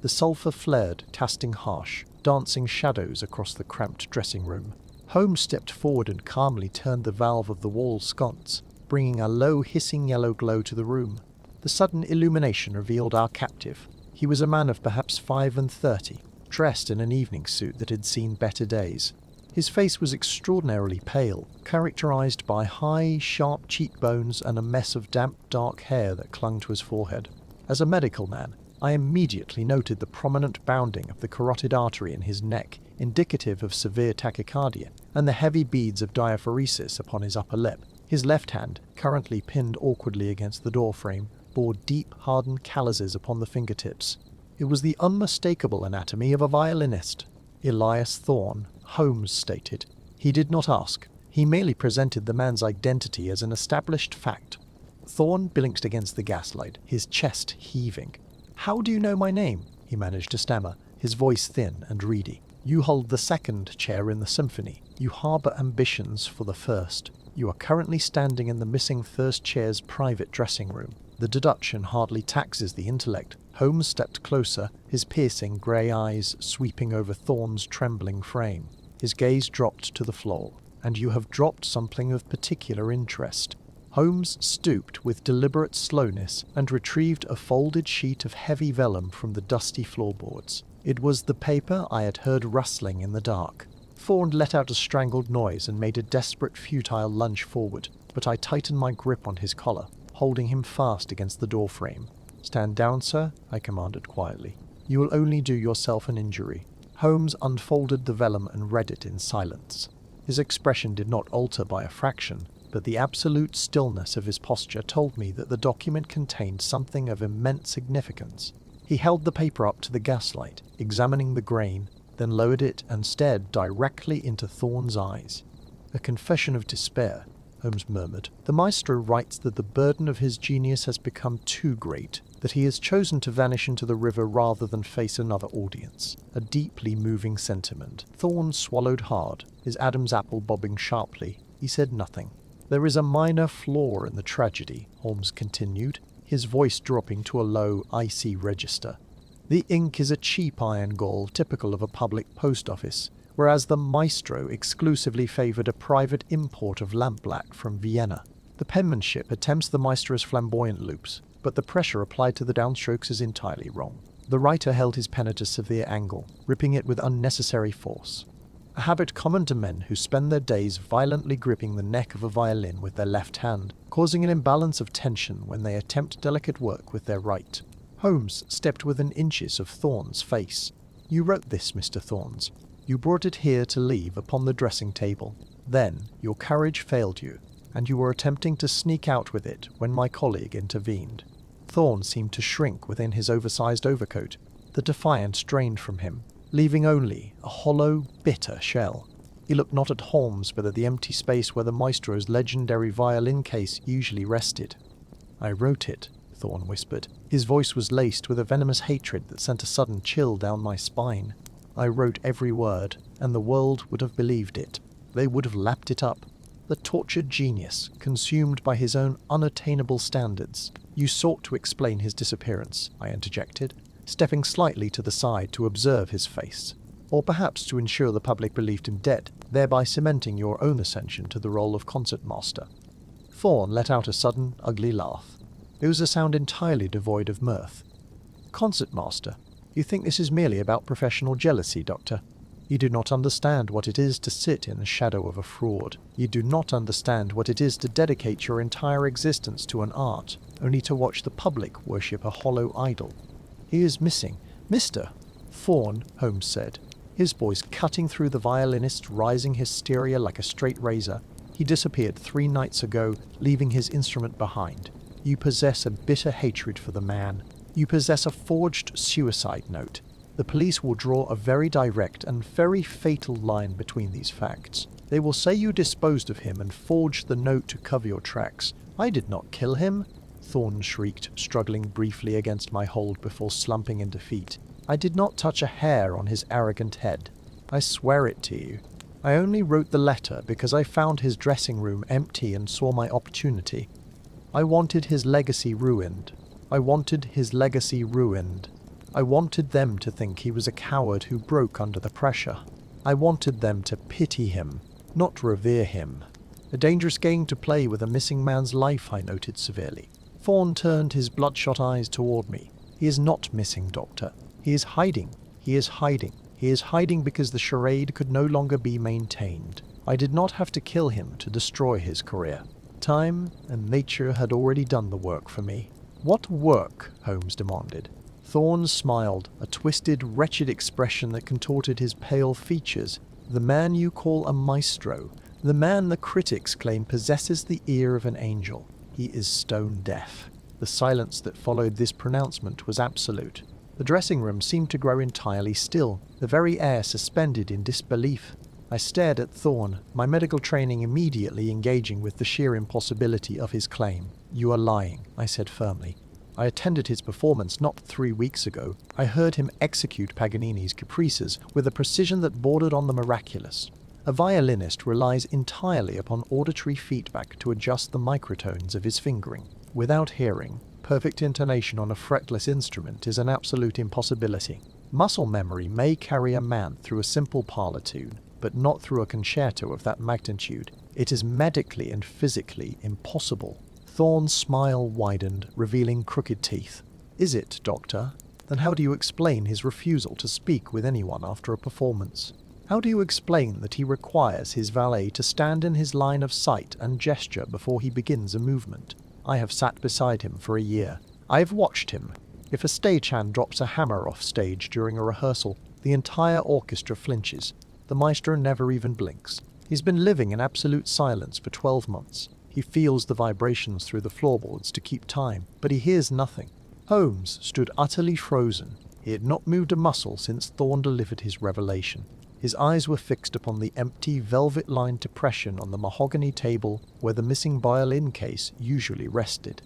S1: The sulphur flared, casting harsh, dancing shadows across the cramped dressing room. Holmes stepped forward and calmly turned the valve of the wall sconce, bringing a low, hissing yellow glow to the room. The sudden illumination revealed our captive. He was a man of perhaps 35, dressed in an evening suit that had seen better days. His face was extraordinarily pale, characterized by high, sharp cheekbones and a mess of damp, dark hair that clung to his forehead. As a medical man, I immediately noted the prominent bounding of the carotid artery in his neck, indicative of severe tachycardia, and the heavy beads of diaphoresis upon his upper lip. His left hand, currently pinned awkwardly against the doorframe, bore deep, hardened calluses upon the fingertips. It was the unmistakable anatomy of a violinist. Elias Thorne, Holmes stated. He did not ask. He merely presented the man's identity as an established fact. Thorne blinked against the gaslight, his chest heaving. "How do you know my name?" he managed to stammer, his voice thin and reedy. "You hold the 2nd chair in the symphony. You harbour ambitions for the 1st. You are currently standing in the missing 1st chair's private dressing room. The deduction hardly taxes the intellect. Holmes stepped closer, his piercing grey eyes sweeping over Thorne's trembling frame. His gaze dropped to the floor. "And you have dropped something of particular interest." Holmes stooped with deliberate slowness and retrieved a folded sheet of heavy vellum from the dusty floorboards. It was the paper I had heard rustling in the dark. Thorne let out a strangled noise and made a desperate, futile lunge forward, but I tightened my grip on his collar, holding him fast against the doorframe. "Stand down, sir," I commanded quietly. "You will only do yourself an injury." Holmes unfolded the vellum and read it in silence. His expression did not alter by a fraction, but the absolute stillness of his posture told me that the document contained something of immense significance. He held the paper up to the gaslight, examining the grain, then lowered it and stared directly into Thorne's eyes. "A confession of despair," Holmes murmured. "The maestro writes that the burden of his genius has become too great, that he has chosen to vanish into the river rather than face another audience. A deeply moving sentiment." Thorne swallowed hard, his Adam's apple bobbing sharply. He said nothing. "There is a minor flaw in the tragedy," Holmes continued, his voice dropping to a low, icy register. "The ink is a cheap iron gall typical of a public post office, whereas the maestro exclusively favoured a private import of lampblack from Vienna. The penmanship attempts the maestro's flamboyant loops, but the pressure applied to the downstrokes is entirely wrong. The writer held his pen at a severe angle, ripping it with unnecessary force. A habit common to men who spend their days violently gripping the neck of a violin with their left hand, causing an imbalance of tension when they attempt delicate work with their right. Holmes stepped within inches of Thorne's face. "You wrote this, Mr. Thorne. You brought it here to leave upon the dressing table. Then your courage failed you, and you were attempting to sneak out with it when my colleague intervened." Thorne seemed to shrink within his oversized overcoat. The defiance drained from him, leaving only a hollow, bitter shell. He looked not at Holmes but at the empty space where the maestro's legendary violin case usually rested. "I wrote it," Thorne whispered. His voice was laced with a venomous hatred that sent a sudden chill down my spine. "I wrote every word, and the world would have believed it. They would have lapped it up. The tortured genius, consumed by his own unattainable standards." "You sought to explain his disappearance," I interjected, stepping slightly to the side to observe his face. "Or perhaps to ensure the public believed him dead, thereby cementing your own ascension to the role of concertmaster." Thorne let out a sudden, ugly laugh. It was a sound entirely devoid of mirth. "Concertmaster? You think this is merely about professional jealousy, Doctor? You do not understand what it is to sit in the shadow of a fraud. You do not understand what it is to dedicate your entire existence to an art, only to watch the public worship a hollow idol. He is missing. Mr. Thorne," Holmes said, his voice cutting through the violinist's rising hysteria like a straight razor. "He disappeared 3 nights ago, leaving his instrument behind. You possess a bitter hatred for the man. You possess a forged suicide note. The police will draw a very direct and very fatal line between these facts. They will say you disposed of him and forged the note to cover your tracks. I did not kill him," Thorne shrieked, struggling briefly against my hold before slumping in defeat. "I did not touch a hair on his arrogant head. I swear it to you. I only wrote the letter because I found his dressing room empty and saw my opportunity. I wanted his legacy ruined. I wanted his legacy ruined. I wanted them to think he was a coward who broke under the pressure. I wanted them to pity him, not revere him. A dangerous game to play with a missing man's life," I noted severely. Thorne turned his bloodshot eyes toward me. "He is not missing, Doctor. He is hiding. He is hiding. He is hiding because the charade could no longer be maintained. I did not have to kill him to destroy his career. Time and nature had already done the work for me." "What work?" Holmes demanded. Thorne smiled, a twisted, wretched expression that contorted his pale features. "The man you call a maestro, the man the critics claim possesses the ear of an angel. He is stone deaf." The silence that followed this pronouncement was absolute. The dressing room seemed to grow entirely still, the very air suspended in disbelief. I stared at Thorne, my medical training immediately engaging with the sheer impossibility of his claim. "You are lying," I said firmly. "I attended his performance not 3 weeks ago. I heard him execute Paganini's Caprices with a precision that bordered on the miraculous. A violinist relies entirely upon auditory feedback to adjust the microtones of his fingering. Without hearing, perfect intonation on a fretless instrument is an absolute impossibility. Muscle memory may carry a man through a simple parlor tune, but not through a concerto of that magnitude. It is medically and physically impossible. Thorne's smile widened, revealing crooked teeth. Is it, Doctor? Then how do you explain his refusal to speak with anyone after a performance? How do you explain that he requires his valet to stand in his line of sight and gesture before he begins a movement? I have sat beside him for a year. I have watched him. If a stagehand drops a hammer off stage during a rehearsal, the entire orchestra flinches. The maestro never even blinks. He's been living in absolute silence for 12 months. He feels the vibrations through the floorboards to keep time, but he hears nothing. Holmes stood utterly frozen. He had not moved a muscle since Thorne delivered his revelation. His eyes were fixed upon the empty, velvet-lined depression on the mahogany table where the missing violin case usually rested.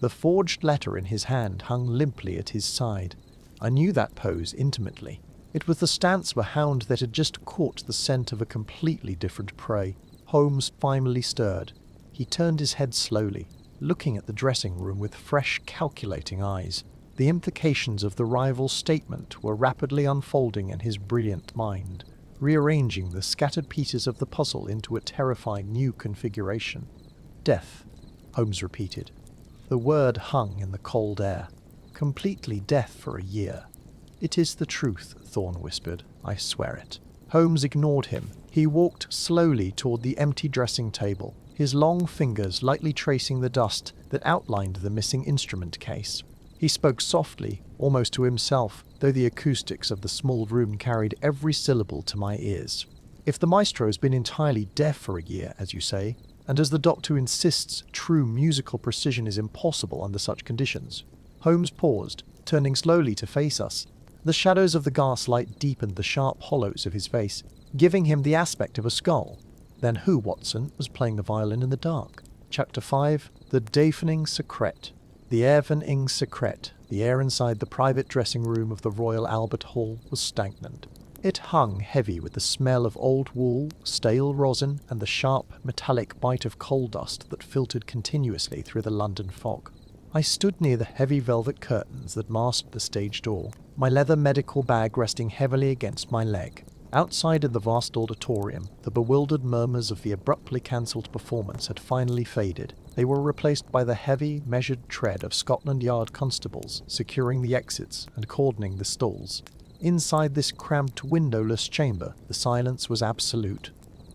S1: The forged letter in his hand hung limply at his side. I knew that pose intimately. It was the stance of a hound that had just caught the scent of a completely different prey. Holmes finally stirred. He turned his head slowly, looking at the dressing room with fresh, calculating eyes. The implications of the rival's statement were rapidly unfolding in his brilliant mind, rearranging the scattered pieces of the puzzle into a terrifying new configuration. Death, Holmes repeated. The word hung in the cold air. Completely death for a year. It is the truth, Thorne whispered. I swear it. Holmes ignored him. He walked slowly toward the empty dressing table, his long fingers lightly tracing the dust that outlined the missing instrument case. He spoke softly, almost to himself, though the acoustics of the small room carried every syllable to my ears. If the maestro has been entirely deaf for a year, as you say, and as the doctor insists true musical precision is impossible under such conditions. Holmes paused, turning slowly to face us. The shadows of the gaslight deepened the sharp hollows of his face, giving him the aspect of a skull. Then who, Watson, was playing the violin in the dark? Chapter 5. The Deafening Secret. The Evening Secret. The air inside the private dressing room of the Royal Albert Hall was stagnant. It hung heavy with the smell of old wool, stale rosin, and the sharp, metallic bite of coal dust that filtered continuously through the London fog. I stood near the heavy velvet curtains that masked the stage door, my leather medical bag resting heavily against my leg. Outside in the vast auditorium, the bewildered murmurs of the abruptly cancelled performance had finally faded. They were replaced by the heavy, measured tread of Scotland Yard constables securing the exits and cordoning the stalls. Inside this cramped, windowless chamber, the silence was absolute.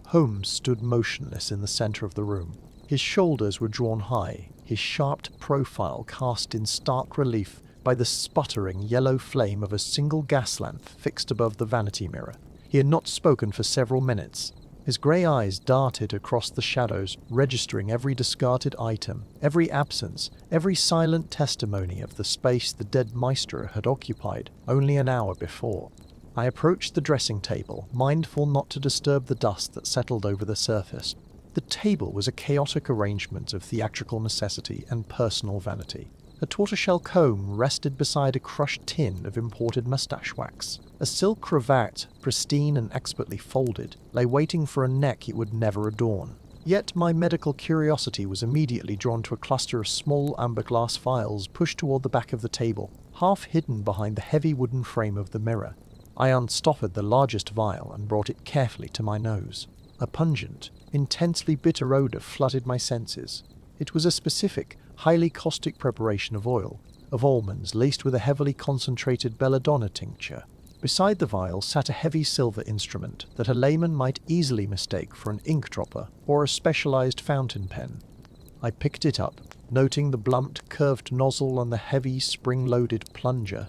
S1: Holmes stood motionless in the centre of the room. His shoulders were drawn high, his sharp profile cast in stark relief by the sputtering yellow flame of a single gas lamp fixed above the vanity mirror. He had not spoken for several minutes. His grey eyes darted across the shadows, registering every discarded item, every absence, every silent testimony of the space the dead maestro had occupied only an hour before. I approached the dressing table, mindful not to disturb the dust that settled over the surface. The table was a chaotic arrangement of theatrical necessity and personal vanity. A tortoiseshell comb rested beside a crushed tin of imported moustache wax. A silk cravat, pristine and expertly folded, lay waiting for a neck it would never adorn. Yet my medical curiosity was immediately drawn to a cluster of small amber glass vials pushed toward the back of the table, half hidden behind the heavy wooden frame of the mirror. I unstoppered the largest vial and brought it carefully to my nose. A pungent, intensely bitter odour flooded my senses. It was a specific, highly caustic preparation of oil, of almonds laced with a heavily concentrated belladonna tincture. Beside the vial sat a heavy silver instrument that a layman might easily mistake for an ink dropper or a specialized fountain pen. I picked it up, noting the blunt, curved nozzle on the heavy, spring-loaded plunger.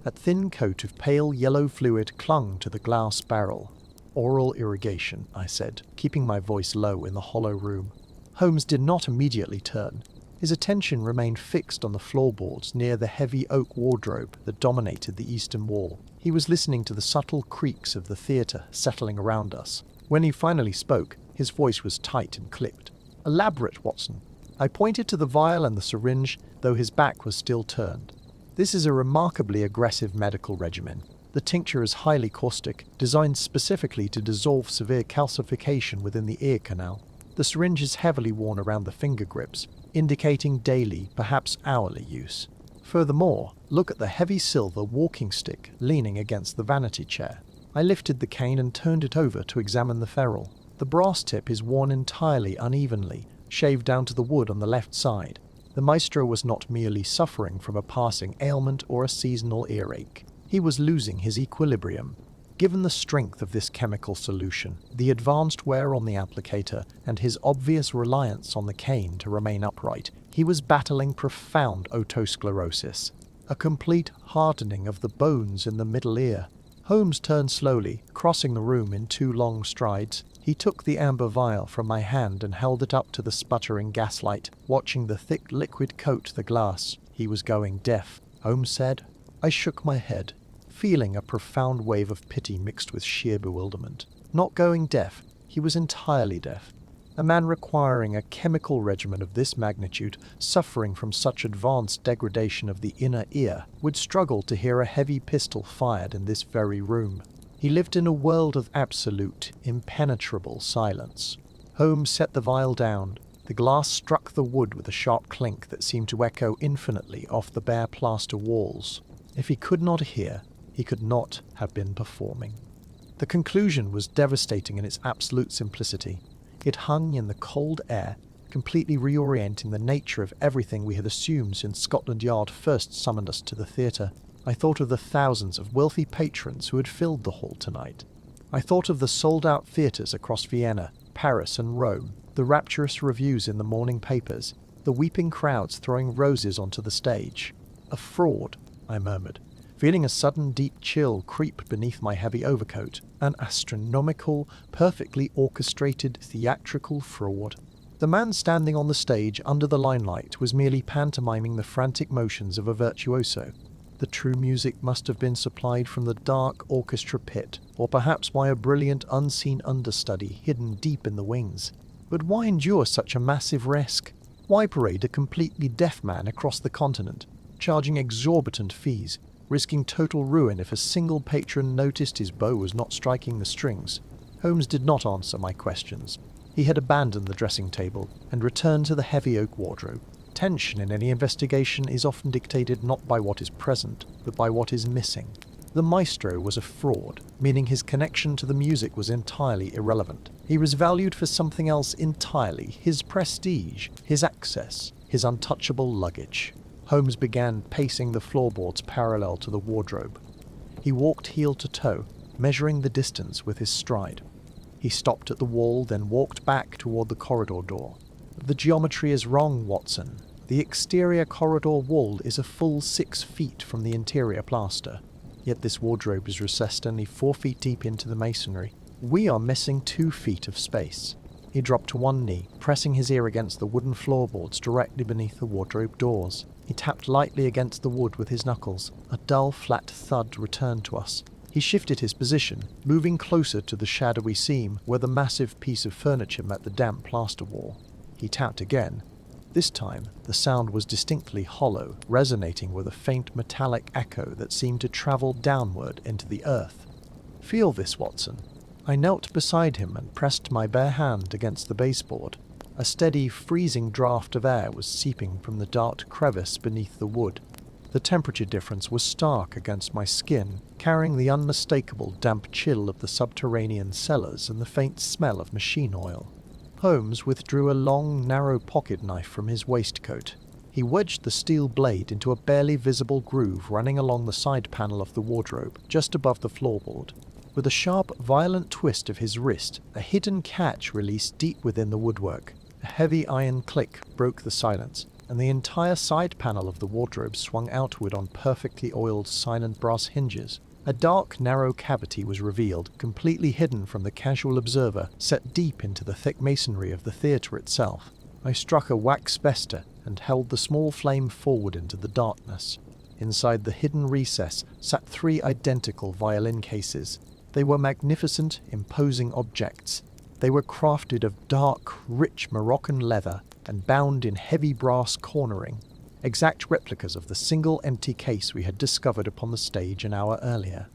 S1: A thin coat of pale yellow fluid clung to the glass barrel. Oral irrigation, I said, keeping my voice low in the hollow room. Holmes did not immediately turn. His attention remained fixed on the floorboards near the heavy oak wardrobe that dominated the eastern wall. He was listening to the subtle creaks of the theatre settling around us. When he finally spoke, his voice was tight and clipped. "Elaborate, Watson." I pointed to the vial and the syringe, though his back was still turned. "This is a remarkably aggressive medical regimen. The tincture is highly caustic, designed specifically to dissolve severe calcification within the ear canal. The syringe is heavily worn around the finger grips, indicating daily, perhaps hourly use. Furthermore, look at the heavy silver walking stick leaning against the vanity chair. I lifted the cane and turned it over to examine the ferrule. The brass tip is worn entirely unevenly, shaved down to the wood on the left side. The maestro was not merely suffering from a passing ailment or a seasonal earache. He was losing his equilibrium. Given the strength of this chemical solution, the advanced wear on the applicator, and his obvious reliance on the cane to remain upright, he was battling profound otosclerosis, a complete hardening of the bones in the middle ear. Holmes turned slowly, crossing the room in 2 long strides. He took the amber vial from my hand and held it up to the sputtering gaslight, watching the thick liquid coat the glass. He was going deaf, Holmes said. I shook my head, feeling a profound wave of pity mixed with sheer bewilderment. Not going deaf, he was entirely deaf. A man requiring a chemical regimen of this magnitude, suffering from such advanced degradation of the inner ear, would struggle to hear a heavy pistol fired in this very room. He lived in a world of absolute, impenetrable silence. Holmes set the vial down. The glass struck the wood with a sharp clink that seemed to echo infinitely off the bare plaster walls. If he could not hear, he could not have been performing. The conclusion was devastating in its absolute simplicity. It hung in the cold air, completely reorienting the nature of everything we had assumed since Scotland Yard first summoned us to the theatre. I thought of the thousands of wealthy patrons who had filled the hall tonight. I thought of the sold-out theatres across Vienna, Paris and Rome, the rapturous reviews in the morning papers, the weeping crowds throwing roses onto the stage. A fraud, I murmured, feeling a sudden deep chill creep beneath my heavy overcoat. An astronomical, perfectly orchestrated theatrical fraud. The man standing on the stage under the limelight was merely pantomiming the frantic motions of a virtuoso. The true music must have been supplied from the dark orchestra pit, or perhaps by a brilliant unseen understudy hidden deep in the wings. But why endure such a massive risk? Why parade a completely deaf man across the continent, charging exorbitant fees, risking total ruin if a single patron noticed his bow was not striking the strings? Holmes did not answer my questions. He had abandoned the dressing table and returned to the heavy oak wardrobe. Tension in any investigation is often dictated not by what is present, but by what is missing. The maestro was a fraud, meaning his connection to the music was entirely irrelevant. He was valued for something else entirely: his prestige, his access, his untouchable luggage. Holmes began pacing the floorboards parallel to the wardrobe. He walked heel to toe, measuring the distance with his stride. He stopped at the wall, then walked back toward the corridor door. The geometry is wrong, Watson. The exterior corridor wall is a full 6 feet from the interior plaster. Yet this wardrobe is recessed only 4 feet deep into the masonry. We are missing 2 feet of space. He dropped to one knee, pressing his ear against the wooden floorboards directly beneath the wardrobe doors. He tapped lightly against the wood with his knuckles. A dull, flat thud returned to us. He shifted his position, moving closer to the shadowy seam where the massive piece of furniture met the damp plaster wall. He tapped again. This time, the sound was distinctly hollow, resonating with a faint metallic echo that seemed to travel downward into the earth. Feel this, Watson. I knelt beside him and pressed my bare hand against the baseboard. A steady, freezing draught of air was seeping from the dark crevice beneath the wood. The temperature difference was stark against my skin, carrying the unmistakable damp chill of the subterranean cellars and the faint smell of machine oil. Holmes withdrew a long, narrow pocket knife from his waistcoat. He wedged the steel blade into a barely visible groove running along the side panel of the wardrobe, just above the floorboard. With a sharp, violent twist of his wrist, a hidden catch released deep within the woodwork. A heavy iron click broke the silence, and the entire side panel of the wardrobe swung outward on perfectly oiled silent brass hinges. A dark, narrow cavity was revealed, completely hidden from the casual observer, set deep into the thick masonry of the theatre itself. I struck a wax vesta and held the small flame forward into the darkness. Inside the hidden recess sat 3 identical violin cases. They were magnificent, imposing objects. They were crafted of dark, rich Moroccan leather and bound in heavy brass cornering, exact replicas of the single empty case we had discovered upon the stage an hour earlier.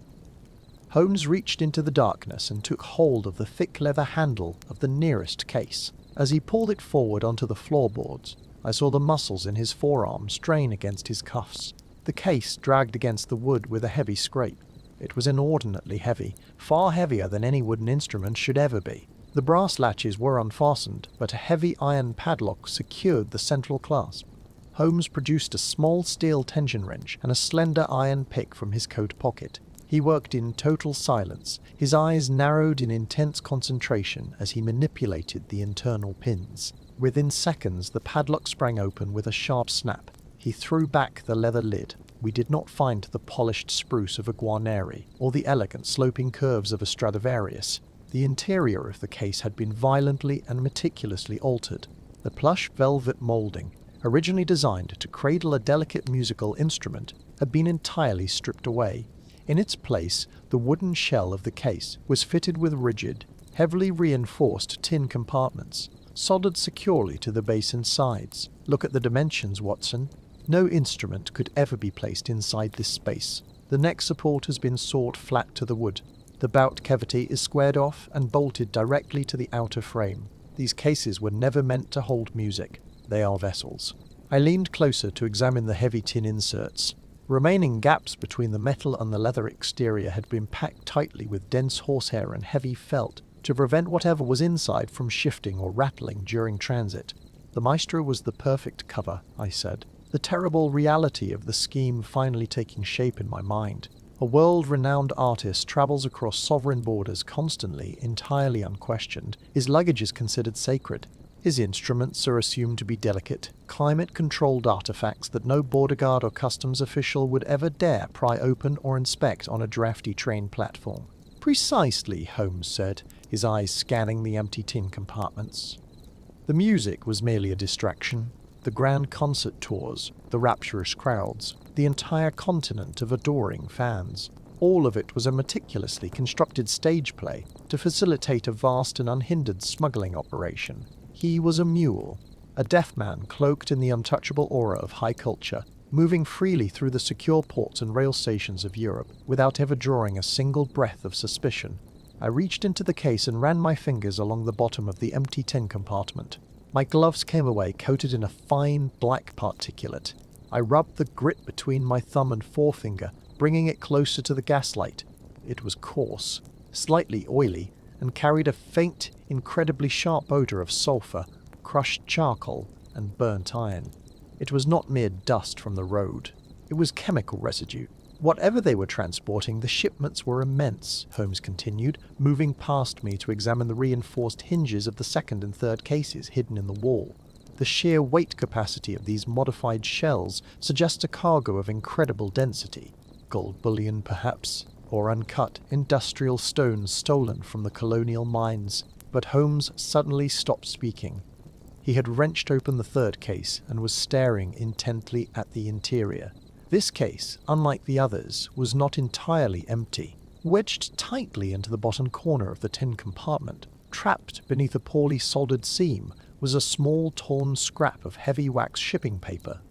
S1: Holmes reached into the darkness and took hold of the thick leather handle of the nearest case. As he pulled it forward onto the floorboards, I saw the muscles in his forearm strain against his cuffs. The case dragged against the wood with a heavy scrape. It was inordinately heavy, far heavier than any wooden instrument should ever be. The brass latches were unfastened, but a heavy iron padlock secured the central clasp. Holmes produced a small steel tension wrench and a slender iron pick from his coat pocket. He worked in total silence, his eyes narrowed in intense concentration as he manipulated the internal pins. Within seconds, the padlock sprang open with a sharp snap. He threw back the leather lid. We did not find the polished spruce of a Guarneri or the elegant sloping curves of a Stradivarius. The interior of the case had been violently and meticulously altered. The plush velvet moulding, originally designed to cradle a delicate musical instrument, had been entirely stripped away. In its place, the wooden shell of the case was fitted with rigid, heavily reinforced tin compartments, soldered securely to the base and sides. Look at the dimensions, Watson. No instrument could ever be placed inside this space. The neck support has been sawed flat to the wood. The bout cavity is squared off and bolted directly to the outer frame. These cases were never meant to hold music. They are vessels. I leaned closer to examine the heavy tin inserts. Remaining gaps between the metal and the leather exterior had been packed tightly with dense horsehair and heavy felt to prevent whatever was inside from shifting or rattling during transit. The maestro was the perfect cover, I said, the terrible reality of the scheme finally taking shape in my mind. A world-renowned artist travels across sovereign borders constantly, entirely unquestioned. His luggage is considered sacred. His instruments are assumed to be delicate, climate-controlled artifacts that no border guard or customs official would ever dare pry open or inspect on a drafty train platform. Precisely, Holmes said, his eyes scanning the empty tin compartments. The music was merely a distraction. The grand concert tours, the rapturous crowds, the entire continent of adoring fans. All of it was a meticulously constructed stage play to facilitate a vast and unhindered smuggling operation. He was a mule, a deaf man cloaked in the untouchable aura of high culture, moving freely through the secure ports and rail stations of Europe without ever drawing a single breath of suspicion. I reached into the case and ran my fingers along the bottom of the empty tin compartment. My gloves came away coated in a fine black particulate. I rubbed the grit between my thumb and forefinger, bringing it closer to the gaslight. It was coarse, slightly oily, and carried a faint, incredibly sharp odor of sulfur, crushed charcoal, and burnt iron. It was not mere dust from the road. It was chemical residue. Whatever they were transporting, the shipments were immense, Holmes continued, moving past me to examine the reinforced hinges of the second and third cases hidden in the wall. The sheer weight capacity of these modified shells suggests a cargo of incredible density. Gold bullion, perhaps, or uncut industrial stones stolen from the colonial mines. But Holmes suddenly stopped speaking. He had wrenched open the third case and was staring intently at the interior. This case, unlike the others, was not entirely empty. Wedged tightly into the bottom corner of the tin compartment, trapped beneath a poorly soldered seam, was a small torn scrap of heavy wax shipping paper.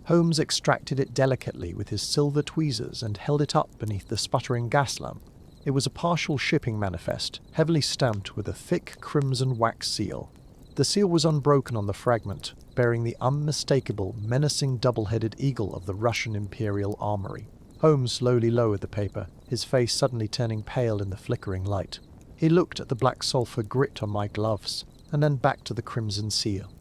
S1: Holmes extracted it delicately with his silver tweezers and held it up beneath the sputtering gas lamp. It was a partial shipping manifest, heavily stamped with a thick crimson wax seal. The seal was unbroken on the fragment, bearing the unmistakable, menacing double-headed eagle of the Russian Imperial Armory. Holmes slowly lowered the paper, his face suddenly turning pale in the flickering light. He looked at the black sulfur grit on my gloves, and then back to the crimson seal.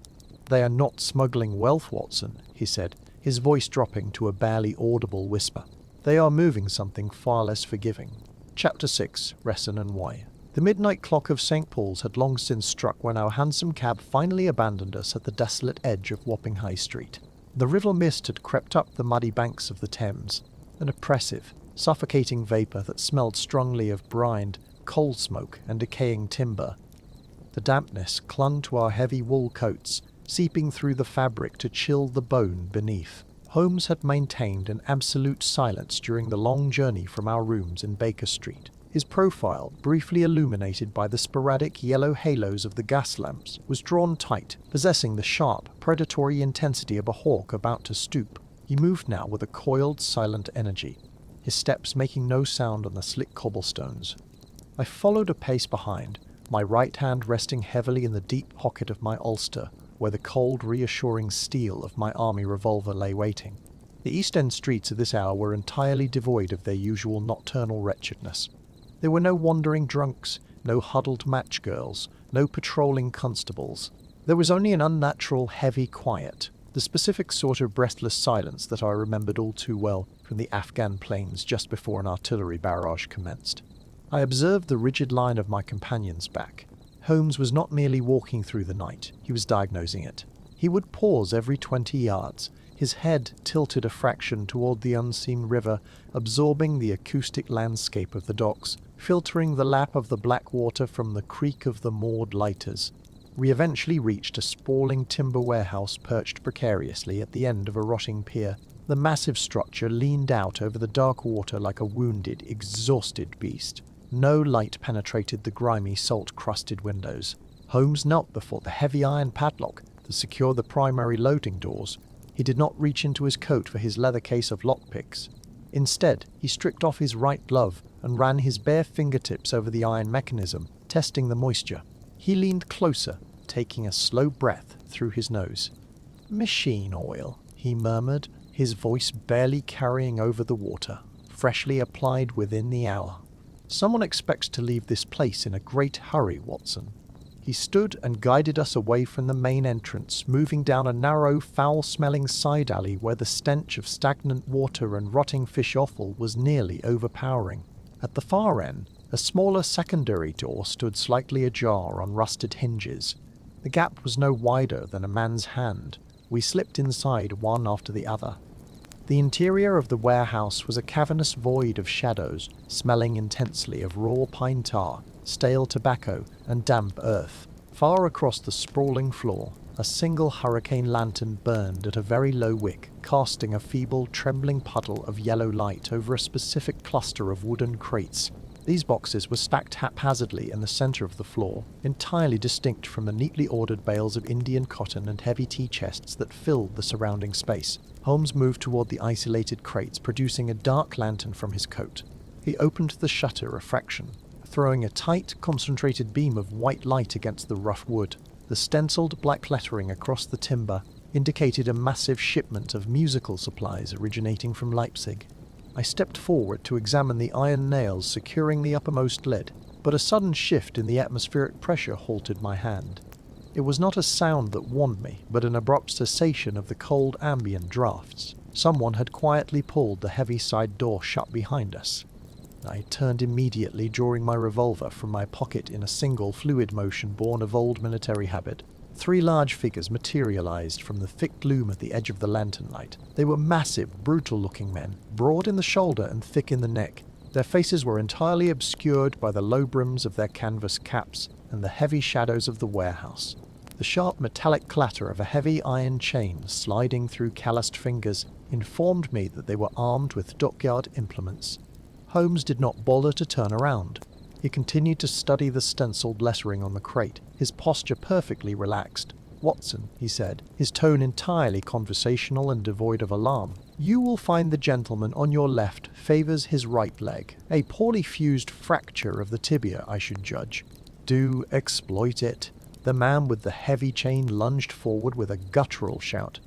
S1: "They are not smuggling wealth, Watson," he said, his voice dropping to a barely audible whisper. "They are moving something far less forgiving." Chapter 6. Resson and Why. The midnight clock of St. Paul's had long since struck when our hansom cab finally abandoned us at the desolate edge of Wapping High Street. The river mist had crept up the muddy banks of the Thames, an oppressive, suffocating vapour that smelled strongly of brined, coal smoke and decaying timber. The dampness clung to our heavy wool coats, seeping through the fabric to chill the bone beneath. Holmes had maintained an absolute silence during the long journey from our rooms in Baker Street. His profile, briefly illuminated by the sporadic yellow halos of the gas lamps, was drawn tight, possessing the sharp, predatory intensity of a hawk about to stoop. He moved now with a coiled, silent energy, his steps making no sound on the slick cobblestones. I followed a pace behind, my right hand resting heavily in the deep pocket of my ulster, where the cold, reassuring steel of my army revolver lay waiting. The East End streets at this hour were entirely devoid of their usual nocturnal wretchedness. There were no wandering drunks, no huddled match girls, no patrolling constables. There was only an unnatural, heavy quiet, the specific sort of breathless silence that I remembered all too well from the Afghan plains just before an artillery barrage commenced. I observed the rigid line of my companion's back. Holmes was not merely walking through the night, he was diagnosing it. He would pause every 20 yards, his head tilted a fraction toward the unseen river, absorbing the acoustic landscape of the docks, filtering the lap of the black water from the creak of the moored lighters. We eventually reached a sprawling timber warehouse perched precariously at the end of a rotting pier. The massive structure leaned out over the dark water like a wounded, exhausted beast. No light penetrated the grimy, salt-crusted windows. Holmes knelt before the heavy iron padlock to secure the primary loading doors. He did not reach into his coat for his leather case of lockpicks. Instead, he stripped off his right glove and ran his bare fingertips over the iron mechanism, testing the moisture. He leaned closer, taking a slow breath through his nose. "Machine oil," he murmured, his voice barely carrying over the water, freshly applied within the hour. "Someone expects to leave this place in a great hurry, Watson." He stood and guided us away from the main entrance, moving down a narrow, foul-smelling side alley where the stench of stagnant water and rotting fish offal was nearly overpowering. At the far end, a smaller secondary door stood slightly ajar on rusted hinges. The gap was no wider than a man's hand. We slipped inside one after the other. The interior of the warehouse was a cavernous void of shadows, smelling intensely of raw pine tar, stale tobacco, and damp earth. Far across the sprawling floor, a single hurricane lantern burned at a very low wick, casting a feeble, trembling puddle of yellow light over a specific cluster of wooden crates. These boxes were stacked haphazardly in the center of the floor, entirely distinct from the neatly ordered bales of Indian cotton and heavy tea chests that filled the surrounding space. Holmes moved toward the isolated crates, producing a dark lantern from his coat. He opened the shutter a fraction, throwing a tight, concentrated beam of white light against the rough wood. The stenciled black lettering across the timber indicated a massive shipment of musical supplies originating from Leipzig. I stepped forward to examine the iron nails securing the uppermost lid, but a sudden shift in the atmospheric pressure halted my hand. It was not a sound that warned me, but an abrupt cessation of the cold ambient drafts. Someone had quietly pulled the heavy side door shut behind us. I turned immediately, drawing my revolver from my pocket in a single fluid motion born of old military habit. 3 large figures materialized from the thick gloom at the edge of the lantern light. They were massive, brutal-looking men, broad in the shoulder and thick in the neck. Their faces were entirely obscured by the low brims of their canvas caps and the heavy shadows of the warehouse. The sharp metallic clatter of a heavy iron chain sliding through calloused fingers informed me that they were armed with dockyard implements. Holmes did not bother to turn around. He continued to study the stenciled lettering on the crate, his posture perfectly relaxed. "Watson," he said, his tone entirely conversational and devoid of alarm, "you will find the gentleman on your left favors his right leg. A poorly fused fracture of the tibia, I should judge. Do exploit it." The man with the heavy chain lunged forward with a guttural shout.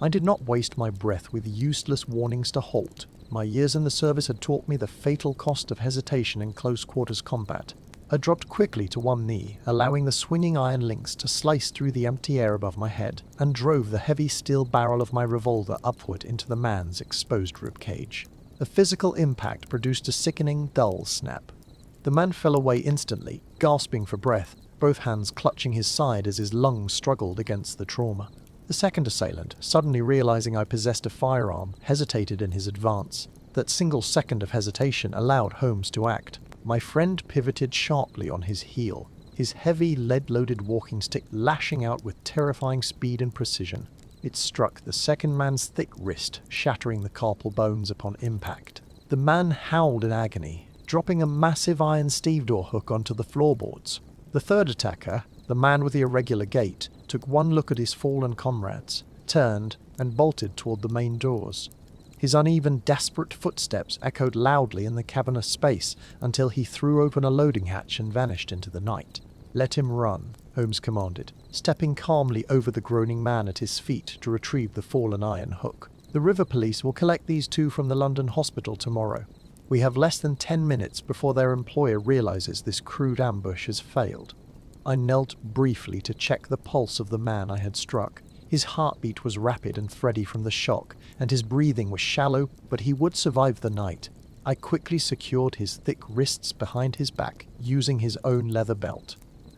S1: I did not waste my breath with useless warnings to halt. My years in the service had taught me the fatal cost of hesitation in close-quarters combat. I dropped quickly to one knee, allowing the swinging iron links to slice through the empty air above my head, and drove the heavy steel barrel of my revolver upward into the man's exposed ribcage. The physical impact produced a sickening, dull snap. The man fell away instantly, gasping for breath, both hands clutching his side as his lungs struggled against the trauma. The second assailant, suddenly realizing I possessed a firearm, hesitated in his advance. That single second of hesitation allowed Holmes to act. My friend pivoted sharply on his heel, his heavy, lead-loaded walking stick lashing out with terrifying speed and precision. It struck the second man's thick wrist, shattering the carpal bones upon impact. The man howled in agony, dropping a massive iron stevedore hook onto the floorboards. The third attacker, the man with the irregular gait, took one look at his fallen comrades, turned, and bolted toward the main doors. His uneven, desperate footsteps echoed loudly in the cavernous space until he threw open a loading hatch and vanished into the night. "Let him run," Holmes commanded, stepping calmly over the groaning man at his feet to retrieve the fallen iron hook. "The river police will collect these two from the London hospital tomorrow. We have less than 10 minutes before their employer realizes this crude ambush has failed." I knelt briefly to check the pulse of the man I had struck. His heartbeat was rapid and thready from the shock, and his breathing was shallow, but he would survive the night. I quickly secured his thick wrists behind his back, using his own leather belt.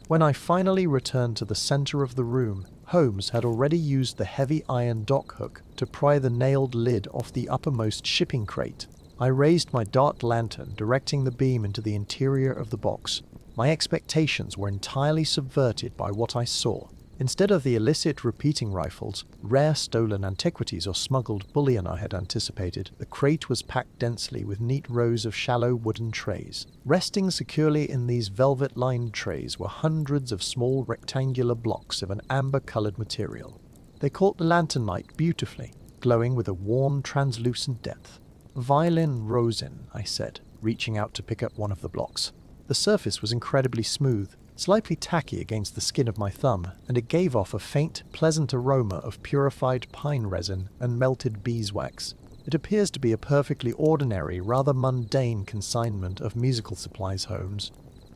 S1: When I finally returned to the center of the room, Holmes had already used the heavy iron dock hook to pry the nailed lid off the uppermost shipping crate. I raised my dark lantern, directing the beam into the interior of the box. My expectations were entirely subverted by what I saw. Instead of the illicit repeating rifles, rare stolen antiquities or smuggled bullion I had anticipated, the crate was packed densely with neat rows of shallow wooden trays. Resting securely in these velvet-lined trays were hundreds of small rectangular blocks of an amber-colored material. They caught the lantern light beautifully, glowing with a warm, translucent depth. "Violin rosin," I said, reaching out to pick up one of the blocks. The surface was incredibly smooth, slightly tacky against the skin of my thumb, and it gave off a faint, pleasant aroma of purified pine resin and melted beeswax. "It appears to be a perfectly ordinary, rather mundane consignment of musical supplies, Holmes.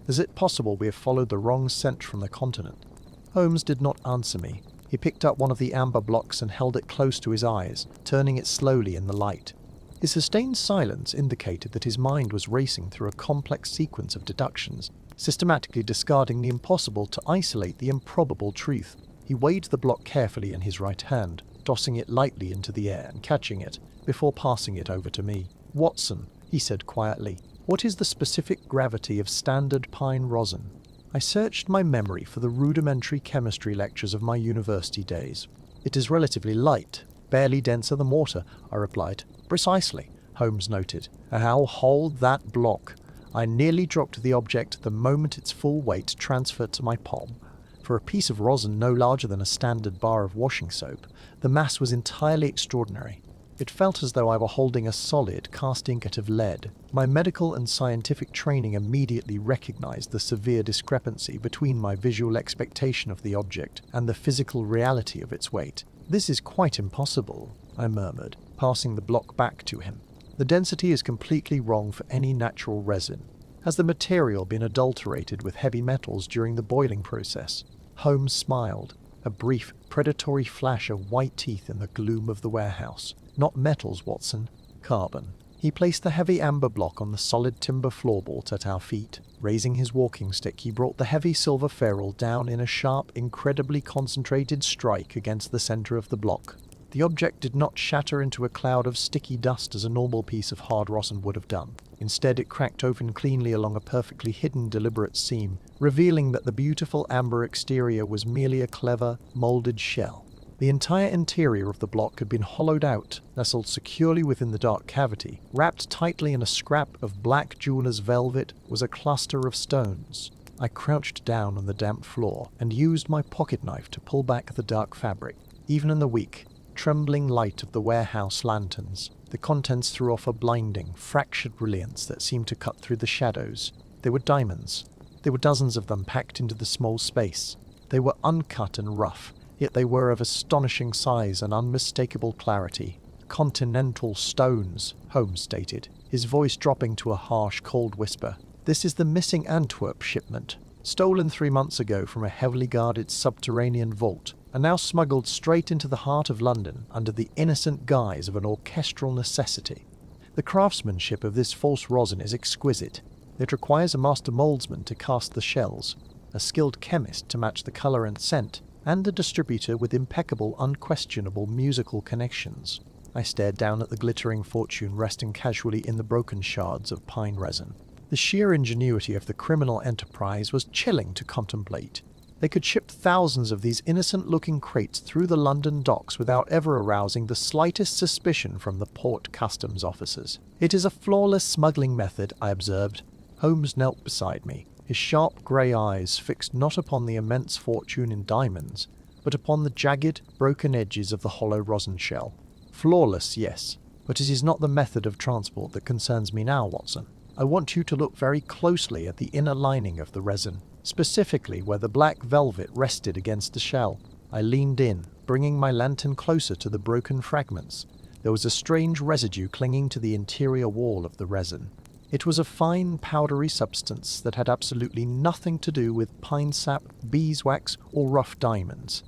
S1: Is it possible we have followed the wrong scent from the continent?" Holmes did not answer me. He picked up one of the amber blocks and held it close to his eyes, turning it slowly in the light. His sustained silence indicated that his mind was racing through a complex sequence of deductions, systematically discarding the impossible to isolate the improbable truth. He weighed the block carefully in his right hand, tossing it lightly into the air and catching it, before passing it over to me. "Watson," he said quietly, "what is the specific gravity of standard pine rosin?" I searched my memory for the rudimentary chemistry lectures of my university days. "It is relatively light, barely denser than water," I replied. "Precisely," Holmes noted. "Now hold that block." I nearly dropped the object the moment its full weight transferred to my palm. For a piece of rosin no larger than a standard bar of washing soap, the mass was entirely extraordinary. It felt as though I were holding a solid, cast ingot of lead. My medical and scientific training immediately recognized the severe discrepancy between my visual expectation of the object and the physical reality of its weight. "This is quite impossible," I murmured, passing the block back to him. "The density is completely wrong for any natural resin. Has the material been adulterated with heavy metals during the boiling process?" Holmes smiled, a brief, predatory flash of white teeth in the gloom of the warehouse. "Not metals, Watson. Carbon." He placed the heavy amber block on the solid timber floorboards at our feet. Raising his walking stick, he brought the heavy silver ferrule down in a sharp, incredibly concentrated strike against the center of the block. The object did not shatter into a cloud of sticky dust as a normal piece of hard rosin would have done. Instead, it cracked open cleanly along a perfectly hidden, deliberate seam, revealing that the beautiful amber exterior was merely a clever, molded shell. The entire interior of the block had been hollowed out, nestled securely within the dark cavity. Wrapped tightly in a scrap of black jeweler's velvet was a cluster of stones. I crouched down on the damp floor and used my pocket knife to pull back the dark fabric. Even in the weak, trembling light of the warehouse lanterns, the contents threw off a blinding, fractured brilliance that seemed to cut through the shadows. They were diamonds. There were dozens of them packed into the small space. They were uncut and rough, yet they were of astonishing size and unmistakable clarity. "Continental stones," Holmes stated, his voice dropping to a harsh, cold whisper. "This is the missing Antwerp shipment, stolen 3 months ago from a heavily guarded subterranean vault, and now smuggled straight into the heart of London under the innocent guise of an orchestral necessity. The craftsmanship of this false rosin is exquisite. It requires a master mouldsman to cast the shells, a skilled chemist to match the colour and scent, and a distributor with impeccable, unquestionable musical connections." I stared down at the glittering fortune resting casually in the broken shards of pine resin. The sheer ingenuity of the criminal enterprise was chilling to contemplate. They could ship thousands of these innocent-looking crates through the London docks without ever arousing the slightest suspicion from the port customs officers. "It is a flawless smuggling method," I observed. Holmes knelt beside me, his sharp grey eyes fixed not upon the immense fortune in diamonds, but upon the jagged, broken edges of the hollow rosin shell. "Flawless, yes, but it is not the method of transport that concerns me now, Watson. I want you to look very closely at the inner lining of the resin, specifically where the black velvet rested against the shell. I leaned in, bringing my lantern closer to the broken fragments. There was a strange residue clinging to the interior wall of the resin. It was a fine, powdery substance that had absolutely nothing to do with pine sap, beeswax, or rough diamonds.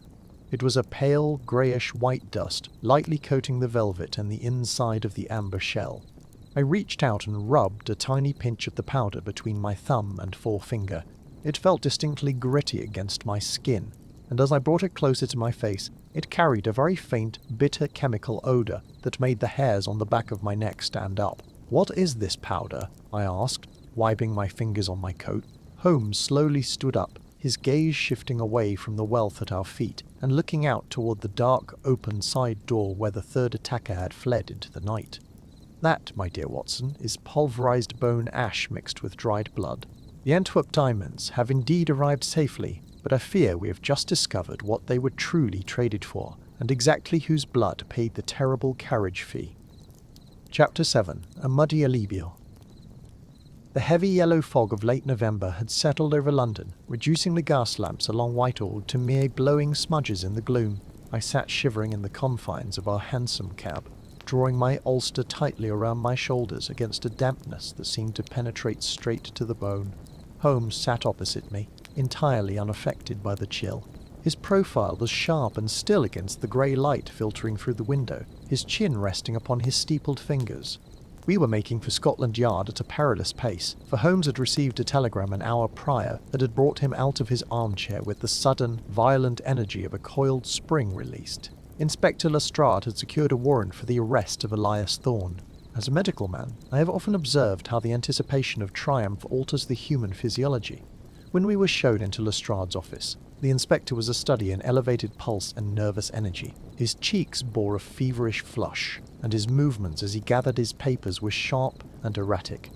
S1: It was a pale, greyish-white dust, lightly coating the velvet and the inside of the amber shell. I reached out and rubbed a tiny pinch of the powder between my thumb and forefinger. It felt distinctly gritty against my skin, and as I brought it closer to my face, it carried a very faint, bitter chemical odour that made the hairs on the back of my neck stand up. "What is this powder?" I asked, wiping my fingers on my coat. Holmes slowly stood up, his gaze shifting away from the wealth at our feet and looking out toward the dark, open side door where the third attacker had fled into the night. "That, my dear Watson, is pulverized bone ash mixed with dried blood. The Antwerp diamonds have indeed arrived safely, but I fear we have just discovered what they were truly traded for, and exactly whose blood paid the terrible carriage fee." Chapter 7. A Muddy Alivio. The heavy yellow fog of late November had settled over London, reducing the gas lamps along Whitehall to mere glowing smudges in the gloom. I sat shivering in the confines of our hansom cab, drawing my ulster tightly around my shoulders against a dampness that seemed to penetrate straight to the bone. Holmes sat opposite me, entirely unaffected by the chill. His profile was sharp and still against the grey light filtering through the window, his chin resting upon his steepled fingers. We were making for Scotland Yard at a perilous pace, for Holmes had received a telegram an hour prior that had brought him out of his armchair with the sudden, violent energy of a coiled spring released. Inspector Lestrade had secured a warrant for the arrest of Elias Thorne. As a medical man, I have often observed how the anticipation of triumph alters the human physiology. When we were shown into Lestrade's office, the inspector was a study in elevated pulse and nervous energy. His cheeks bore a feverish flush, and his movements as he gathered his papers were sharp and erratic.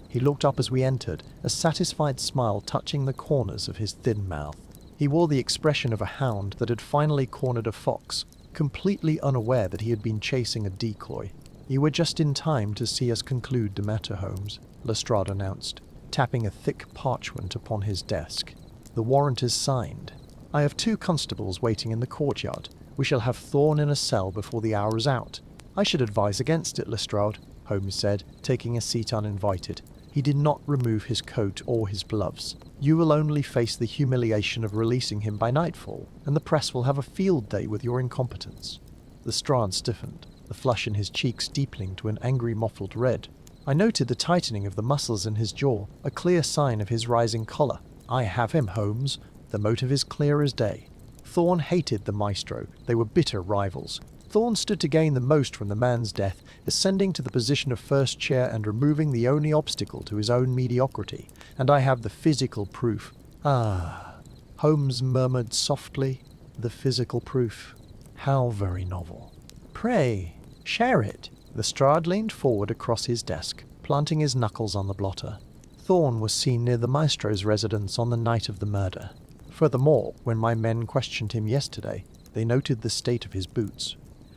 S1: He looked up as we entered, a satisfied smile touching the corners of his thin mouth. He wore the expression of a hound that had finally cornered a fox, completely unaware that he had been chasing a decoy. "You were just in time to see us conclude the matter, Holmes," Lestrade announced, tapping a thick parchment upon his desk. "The warrant is signed. I have 2 constables waiting in the courtyard. We shall have Thorne in a cell before the hour is out." "I should advise against it, Lestrade," Holmes said, taking a seat uninvited. He did not remove his coat or his gloves. "You will only face the humiliation of releasing him by nightfall, and the press will have a field day with your incompetence." Lestrade stiffened, the flush in his cheeks deepening to an angry mottled red. I noted the tightening of the muscles in his jaw, a clear sign of his rising choler. "I have him, Holmes. The motive is clear as day." Thorne hated the maestro. They were bitter rivals. Thorne stood to gain the most from the man's death, ascending to the position of first chair and removing the only obstacle to his own mediocrity. And I have the physical proof. "Ah," Holmes murmured softly, "the physical proof. How very novel. Pray, share it." Lestrade leaned forward across his desk, planting his knuckles on the blotter. Thorne was seen near the maestro's residence on the night of the murder. Furthermore, when my men questioned him yesterday, they noted the state of his boots.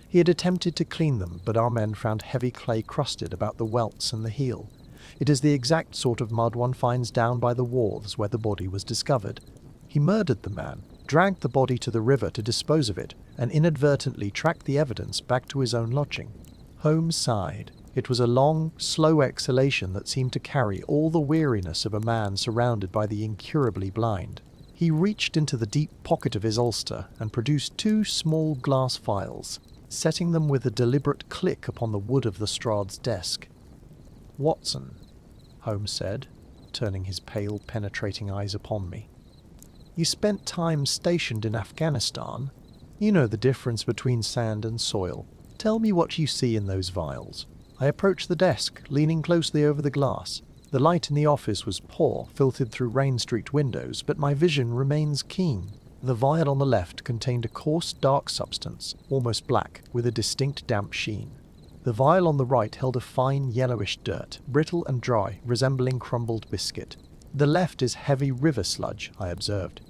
S1: He had attempted to clean them, but our men found heavy clay crusted about the welts and the heel. It is the exact sort of mud one finds down by the wharves where the body was discovered. He murdered the man, dragged the body to the river to dispose of it, and inadvertently tracked the evidence back to his own lodging. Holmes sighed. It was a long, slow exhalation that seemed to carry all the weariness of a man surrounded by the incurably blind. He reached into the deep pocket of his ulster and produced 2 small glass vials, setting them with a deliberate click upon the wood of Lestrade's desk. "Watson," Holmes said, turning his pale, penetrating eyes upon me. "You spent time stationed in Afghanistan. You know the difference between sand and soil. Tell me what you see in those vials." I approached the desk, leaning closely over the glass. The light in the office was poor, filtered through rain-streaked windows, but my vision remains keen. The vial on the left contained a coarse, dark substance, almost black, with a distinct damp sheen. The vial on the right held a fine, yellowish dirt, brittle and dry, resembling crumbled biscuit. "The left is heavy river sludge," I observed.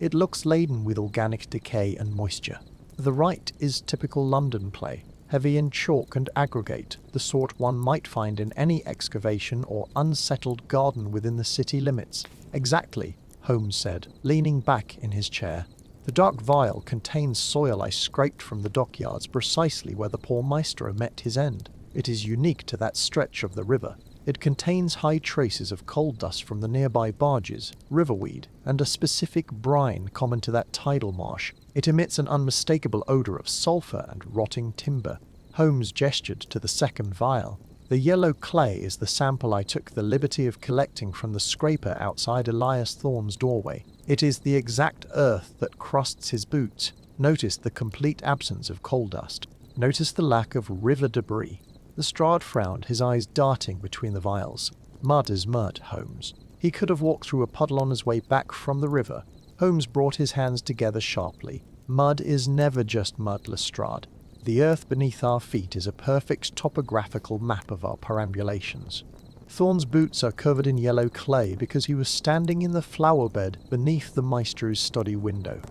S1: "It looks laden with organic decay and moisture. The right is typical London clay, heavy in chalk and aggregate, the sort one might find in any excavation or unsettled garden within the city limits. Exactly, Holmes said, leaning back in his chair. The dark vial contains soil I scraped from the dockyards precisely where the poor maestro met his end. It is unique to that stretch of the river. It contains high traces of coal dust from the nearby barges, riverweed, and a specific brine common to that tidal marsh. It emits an unmistakable odour of sulphur and rotting timber. Holmes gestured to the second vial. The yellow clay is the sample I took the liberty of collecting from the scraper outside Elias Thorne's doorway. It is the exact earth that crusts his boots. Notice the complete absence of coal dust. Notice the lack of river debris. Lestrade frowned, his eyes darting between the vials. Mud is mud, Holmes. He could have walked through a puddle on his way back from the river. Holmes brought his hands together sharply. Mud is never just mud, Lestrade. The earth beneath our feet is a perfect topographical map of our perambulations. Thorne's boots are covered in yellow clay because he was standing in the flower bed beneath the maestro's study window.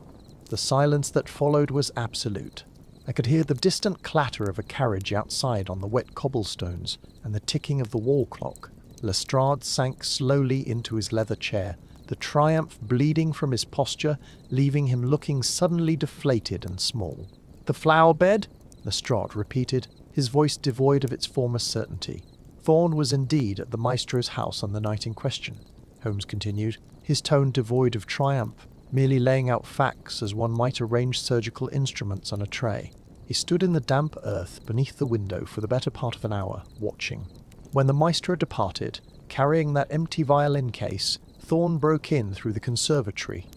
S1: The silence that followed was absolute. I could hear the distant clatter of a carriage outside on the wet cobblestones and the ticking of the wall clock. Lestrade sank slowly into his leather chair, the triumph bleeding from his posture, leaving him looking suddenly deflated and small. "The flower bed?" Lestrade repeated, his voice devoid of its former certainty. Thorne was indeed at the maestro's house on the night in question, Holmes continued, his tone devoid of triumph, merely laying out facts as one might arrange surgical instruments on a tray. He stood in the damp earth beneath the window for the better part of an hour, watching. When the maestro departed, carrying that empty violin case, Thorne broke in through the conservatory.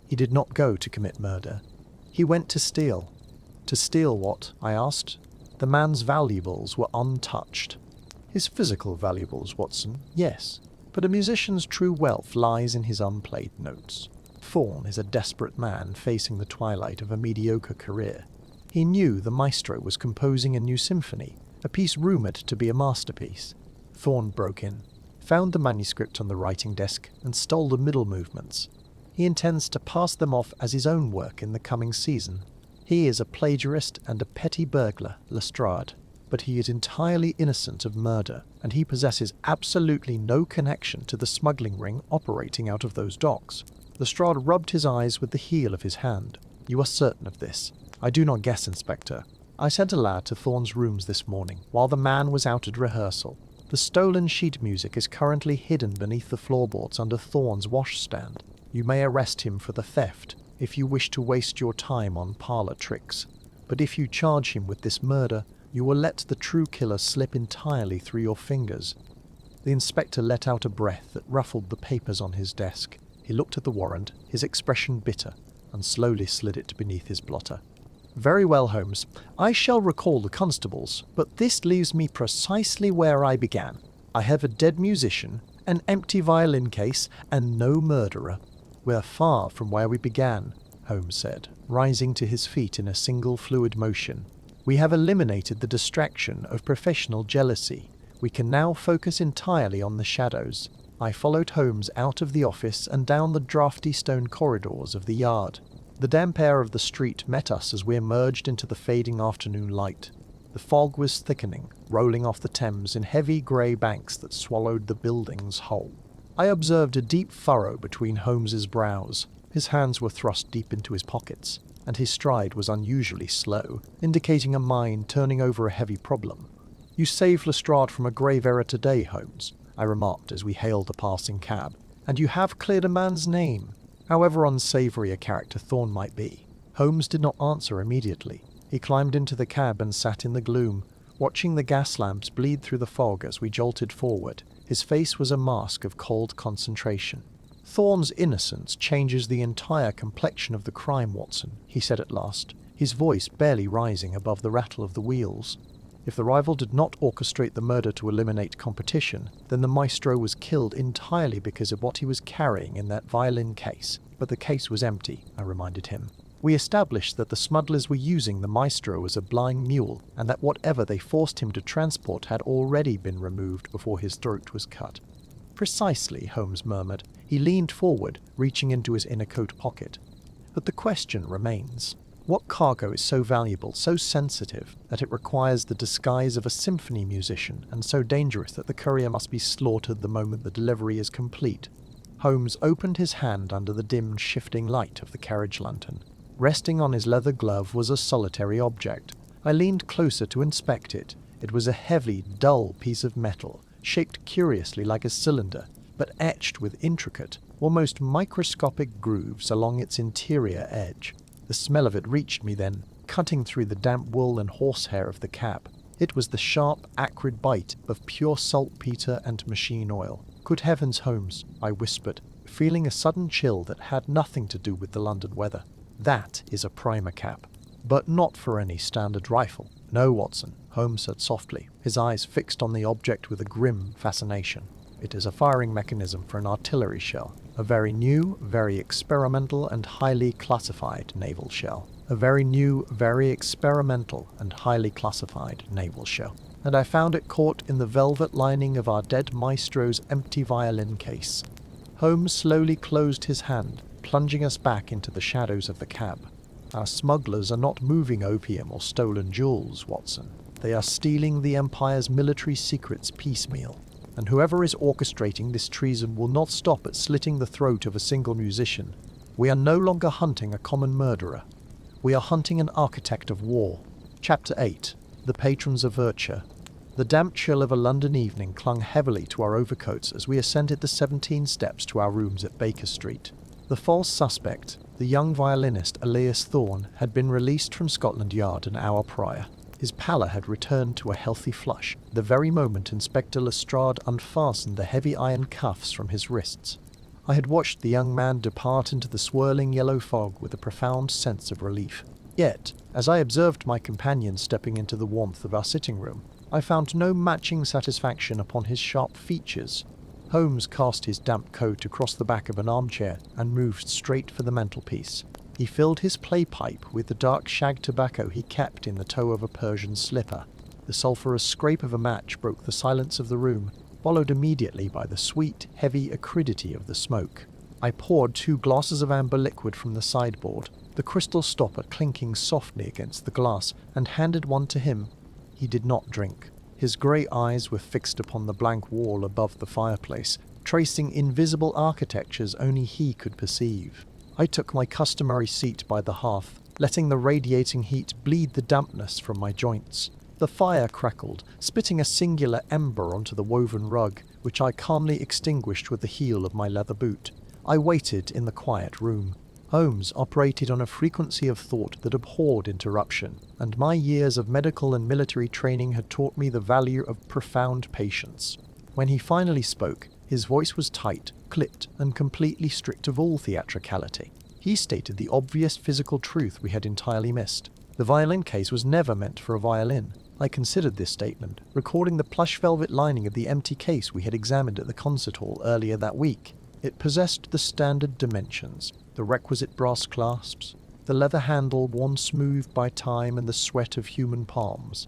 S1: He did not go to commit murder. He went to steal. To steal what? I asked. The man's valuables were untouched. His physical valuables, Watson, yes, but a musician's true wealth lies in his unplayed notes. Thorne is a desperate man facing the twilight of a mediocre career. He knew the maestro was composing a new symphony, a piece rumoured to be a masterpiece. Thorne broke in, found the manuscript on the writing desk, and stole the middle movements. He intends to pass them off as his own work in the coming season. He is a plagiarist and a petty burglar, Lestrade, but he is entirely innocent of murder, and he possesses absolutely no connection to the smuggling ring operating out of those docks. Lestrade rubbed his eyes with the heel of his hand. "You are certain of this?" "I do not guess, Inspector. I sent a lad to Thorne's rooms this morning, while the man was out at rehearsal. The stolen sheet music is currently hidden beneath the floorboards under Thorne's washstand. You may arrest him for the theft, if you wish to waste your time on parlour tricks. But if you charge him with this murder, you will let the true killer slip entirely through your fingers." The inspector let out a breath that ruffled the papers on his desk. He looked at the warrant, his expression bitter, and slowly slid it beneath his blotter. "Very well, Holmes. I shall recall the constables, but this leaves me precisely where I began. I have a dead musician, an empty violin case, and no murderer." "We're far from where we began," Holmes said, rising to his feet in a single fluid motion. "We have eliminated the distraction of professional jealousy. We can now focus entirely on the shadows." I followed Holmes out of the office and down the draughty stone corridors of the yard. The damp air of the street met us as we emerged into the fading afternoon light. The fog was thickening, rolling off the Thames in heavy grey banks that swallowed the buildings whole. I observed a deep furrow between Holmes's brows. His hands were thrust deep into his pockets, and his stride was unusually slow, indicating a mind turning over a heavy problem. "You saved Lestrade from a grave error today, Holmes," I remarked as we hailed a passing cab, "and you have cleared a man's name, however unsavoury a character Thorne might be." Holmes did not answer immediately. He climbed into the cab and sat in the gloom, watching the gas lamps bleed through the fog as we jolted forward. His face was a mask of cold concentration. "Thorne's innocence changes the entire complexion of the crime, Watson," he said at last, his voice barely rising above the rattle of the wheels. "If the rival did not orchestrate the murder to eliminate competition, then the maestro was killed entirely because of what he was carrying in that violin case. But the case was empty," I reminded him. "We established that the smugglers were using the maestro as a blind mule, and that whatever they forced him to transport had already been removed before his throat was cut." "Precisely," Holmes murmured. He leaned forward, reaching into his inner coat pocket. "But the question remains. What cargo is so valuable, so sensitive, that it requires the disguise of a symphony musician, and so dangerous that the courier must be slaughtered the moment the delivery is complete? Holmes opened his hand under the dim, shifting light of the carriage lantern. Resting on his leather glove was a solitary object. I leaned closer to inspect it. It was a heavy, dull piece of metal, shaped curiously like a cylinder, but etched with intricate, almost microscopic grooves along its interior edge. The smell of it reached me then, cutting through the damp wool and horsehair of the cap. It was the sharp, acrid bite of pure saltpeter and machine oil. "Good heavens, Holmes," I whispered, feeling a sudden chill that had nothing to do with the London weather. "That is a primer cap. But not for any standard rifle." "No, Watson," Holmes said softly, his eyes fixed on the object with a grim fascination. "It is a firing mechanism for an artillery shell. A very new, very experimental and highly classified naval shell. A very new, very experimental and highly classified naval shell. And I found it caught in the velvet lining of our dead maestro's empty violin case." Holmes slowly closed his hand, plunging us back into the shadows of the cab. "Our smugglers are not moving opium or stolen jewels, Watson. They are stealing the Empire's military secrets piecemeal. And whoever is orchestrating this treason will not stop at slitting the throat of a single musician. We are no longer hunting a common murderer. We are hunting an architect of war." Chapter 8. The Patrons of Virtue. The damp chill of a London evening clung heavily to our overcoats as we ascended the 17 steps to our rooms at Baker Street. The false suspect, the young violinist Elias Thorne, had been released from Scotland Yard an hour prior. His pallor had returned to a healthy flush, the very moment Inspector Lestrade unfastened the heavy iron cuffs from his wrists. I had watched the young man depart into the swirling yellow fog with a profound sense of relief. Yet, as I observed my companion stepping into the warmth of our sitting room, I found no matching satisfaction upon his sharp features. Holmes cast his damp coat across the back of an armchair and moved straight for the mantelpiece. He filled his clay pipe with the dark shag tobacco he kept in the toe of a Persian slipper. The sulphurous scrape of a match broke the silence of the room, followed immediately by the sweet, heavy acridity of the smoke. I poured 2 glasses of amber liquid from the sideboard, the crystal stopper clinking softly against the glass, and handed one to him. He did not drink. His grey eyes were fixed upon the blank wall above the fireplace, tracing invisible architectures only he could perceive. I took my customary seat by the hearth, letting the radiating heat bleed the dampness from my joints. The fire crackled, spitting a singular ember onto the woven rug, which I calmly extinguished with the heel of my leather boot. I waited in the quiet room. Holmes operated on a frequency of thought that abhorred interruption, and my years of medical and military training had taught me the value of profound patience. When he finally spoke, his voice was tight, clipped, and completely stripped of all theatricality. He stated the obvious physical truth we had entirely missed. The violin case was never meant for a violin. I considered this statement, recalling the plush velvet lining of the empty case we had examined at the concert hall earlier that week. It possessed the standard dimensions, the requisite brass clasps, the leather handle worn smooth by time and the sweat of human palms.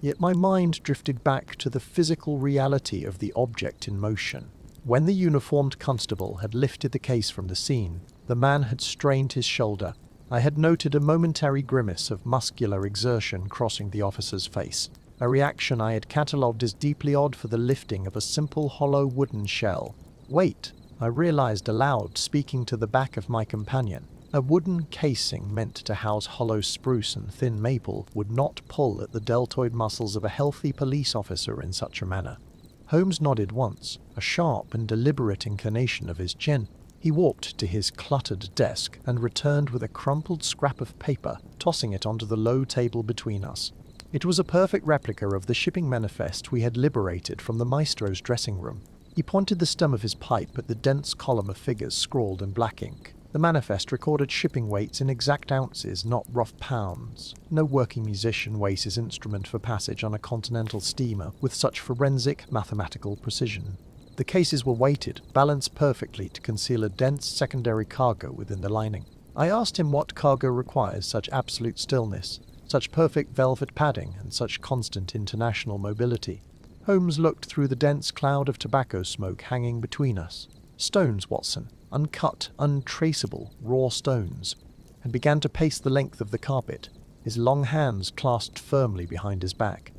S1: Yet my mind drifted back to the physical reality of the object in motion. When the uniformed constable had lifted the case from the scene, the man had strained his shoulder. I had noted a momentary grimace of muscular exertion crossing the officer's face, a reaction I had catalogued as deeply odd for the lifting of a simple hollow wooden shell. Wait, I realized aloud, speaking to the back of my companion. A wooden casing meant to house hollow spruce and thin maple would not pull at the deltoid muscles of a healthy police officer in such a manner. Holmes nodded once, a sharp and deliberate inclination of his chin. He walked to his cluttered desk and returned with a crumpled scrap of paper, tossing it onto the low table between us. It was a perfect replica of the shipping manifest we had liberated from the maestro's dressing room. He pointed the stem of his pipe at the dense column of figures scrawled in black ink. The manifest recorded shipping weights in exact ounces, not rough pounds. No working musician weighs his instrument for passage on a continental steamer with such forensic mathematical precision. The cases were weighted, balanced perfectly to conceal a dense secondary cargo within the lining. I asked him what cargo requires such absolute stillness, such perfect velvet padding, and such constant international mobility. Holmes looked through the dense cloud of tobacco smoke hanging between us. Stones, Watson. Uncut, untraceable, raw stones. and began to pace the length of the carpet, his long hands clasped firmly behind his back.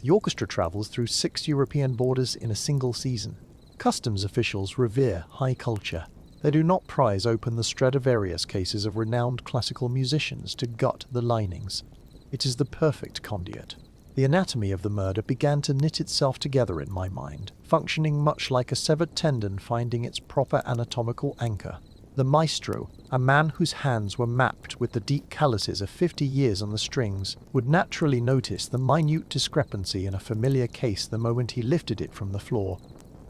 S1: The orchestra travels through 6 European borders in a single season. Customs officials revere high culture. They do not prize open the Stradivarius cases of renowned classical musicians to gut the linings. It is the perfect conduit. The anatomy of the murder began to knit itself together in my mind, functioning much like a severed tendon finding its proper anatomical anchor. The maestro, a man whose hands were mapped with the deep calluses of 50 years on the strings, would naturally notice the minute discrepancy in a familiar case the moment he lifted it from the floor.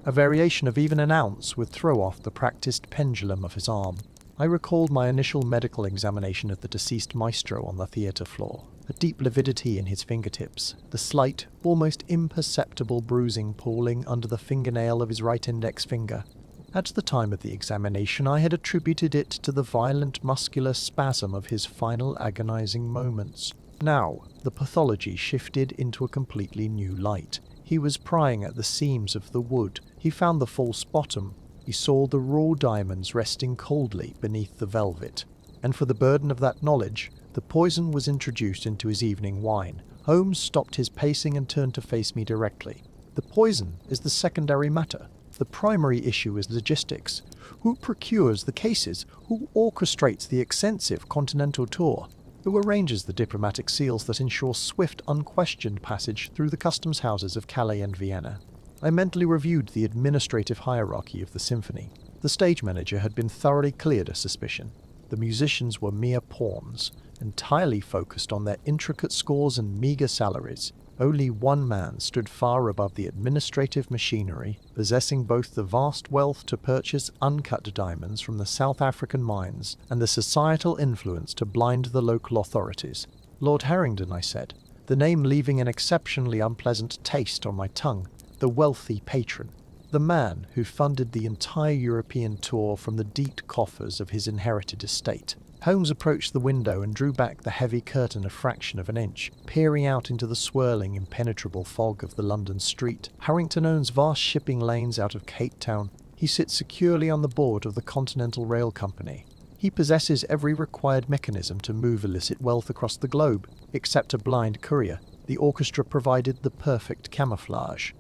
S1: A variation of even an ounce would throw off the practiced pendulum of his arm. I recalled my initial medical examination of the deceased maestro on the theatre floor. A deep lividity in his fingertips, the slight, almost imperceptible bruising pooling under the fingernail of his right index finger. At the time of the examination, I had attributed it to the violent muscular spasm of his final agonizing moments. Now, the pathology shifted into a completely new light. He was prying at the seams of the wood. He found the false bottom. He saw the raw diamonds resting coldly beneath the velvet. And for the burden of that knowledge, the poison was introduced into his evening wine. Holmes stopped his pacing and turned to face me directly. The poison is the secondary matter. The primary issue is logistics. Who procures the cases? Who orchestrates the extensive continental tour? Who arranges the diplomatic seals that ensure swift, unquestioned passage through the customs houses of Calais and Vienna? I mentally reviewed the administrative hierarchy of the symphony. The stage manager had been thoroughly cleared of suspicion. The musicians were mere pawns, entirely focused on their intricate scores and meagre salaries. Only one man stood far above the administrative machinery, possessing both the vast wealth to purchase uncut diamonds from the South African mines and the societal influence to blind the local authorities. Lord Harrington, I said, the name leaving an exceptionally unpleasant taste on my tongue. The wealthy patron. The man who funded the entire European tour from the deep coffers of his inherited estate. Holmes approached the window and drew back the heavy curtain a fraction of an inch, peering out into the swirling, impenetrable fog of the London street. Harrington owns vast shipping lanes out of Cape Town. He sits securely on the board of the Continental Rail Company. He possesses every required mechanism to move illicit wealth across the globe, except a blind courier. The orchestra provided the perfect camouflage.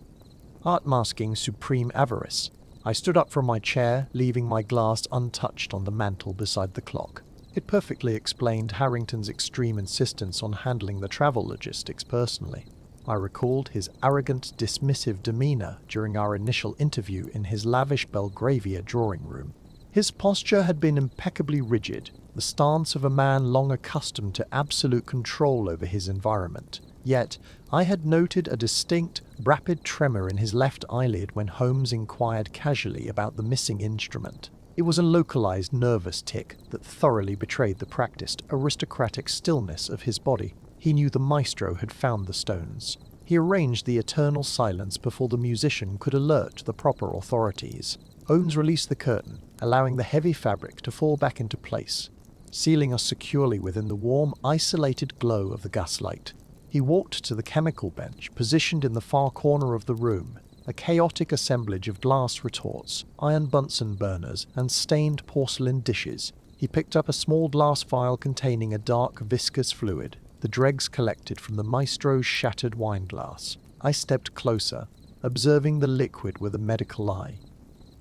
S1: Art masking supreme avarice. I stood up from my chair, leaving my glass untouched on the mantel beside the clock. It perfectly explained Harrington's extreme insistence on handling the travel logistics personally. I recalled his arrogant, dismissive demeanour during our initial interview in his lavish Belgravia drawing room. His posture had been impeccably rigid, the stance of a man long accustomed to absolute control over his environment. Yet, I had noted a distinct, rapid tremor in his left eyelid when Holmes inquired casually about the missing instrument. It was a localized nervous tic that thoroughly betrayed the practiced, aristocratic stillness of his body. He knew the maestro had found the stones. He arranged the eternal silence before the musician could alert the proper authorities. Holmes released the curtain, allowing the heavy fabric to fall back into place, sealing us securely within the warm, isolated glow of the gaslight. He walked to the chemical bench, positioned in the far corner of the room, a chaotic assemblage of glass retorts, iron Bunsen burners, and stained porcelain dishes. He picked up a small glass vial containing a dark, viscous fluid, the dregs collected from the maestro's shattered wine glass. I stepped closer, observing the liquid with a medical eye.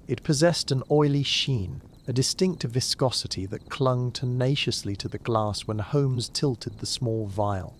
S1: It possessed an oily sheen, a distinct viscosity that clung tenaciously to the glass when Holmes tilted the small vial.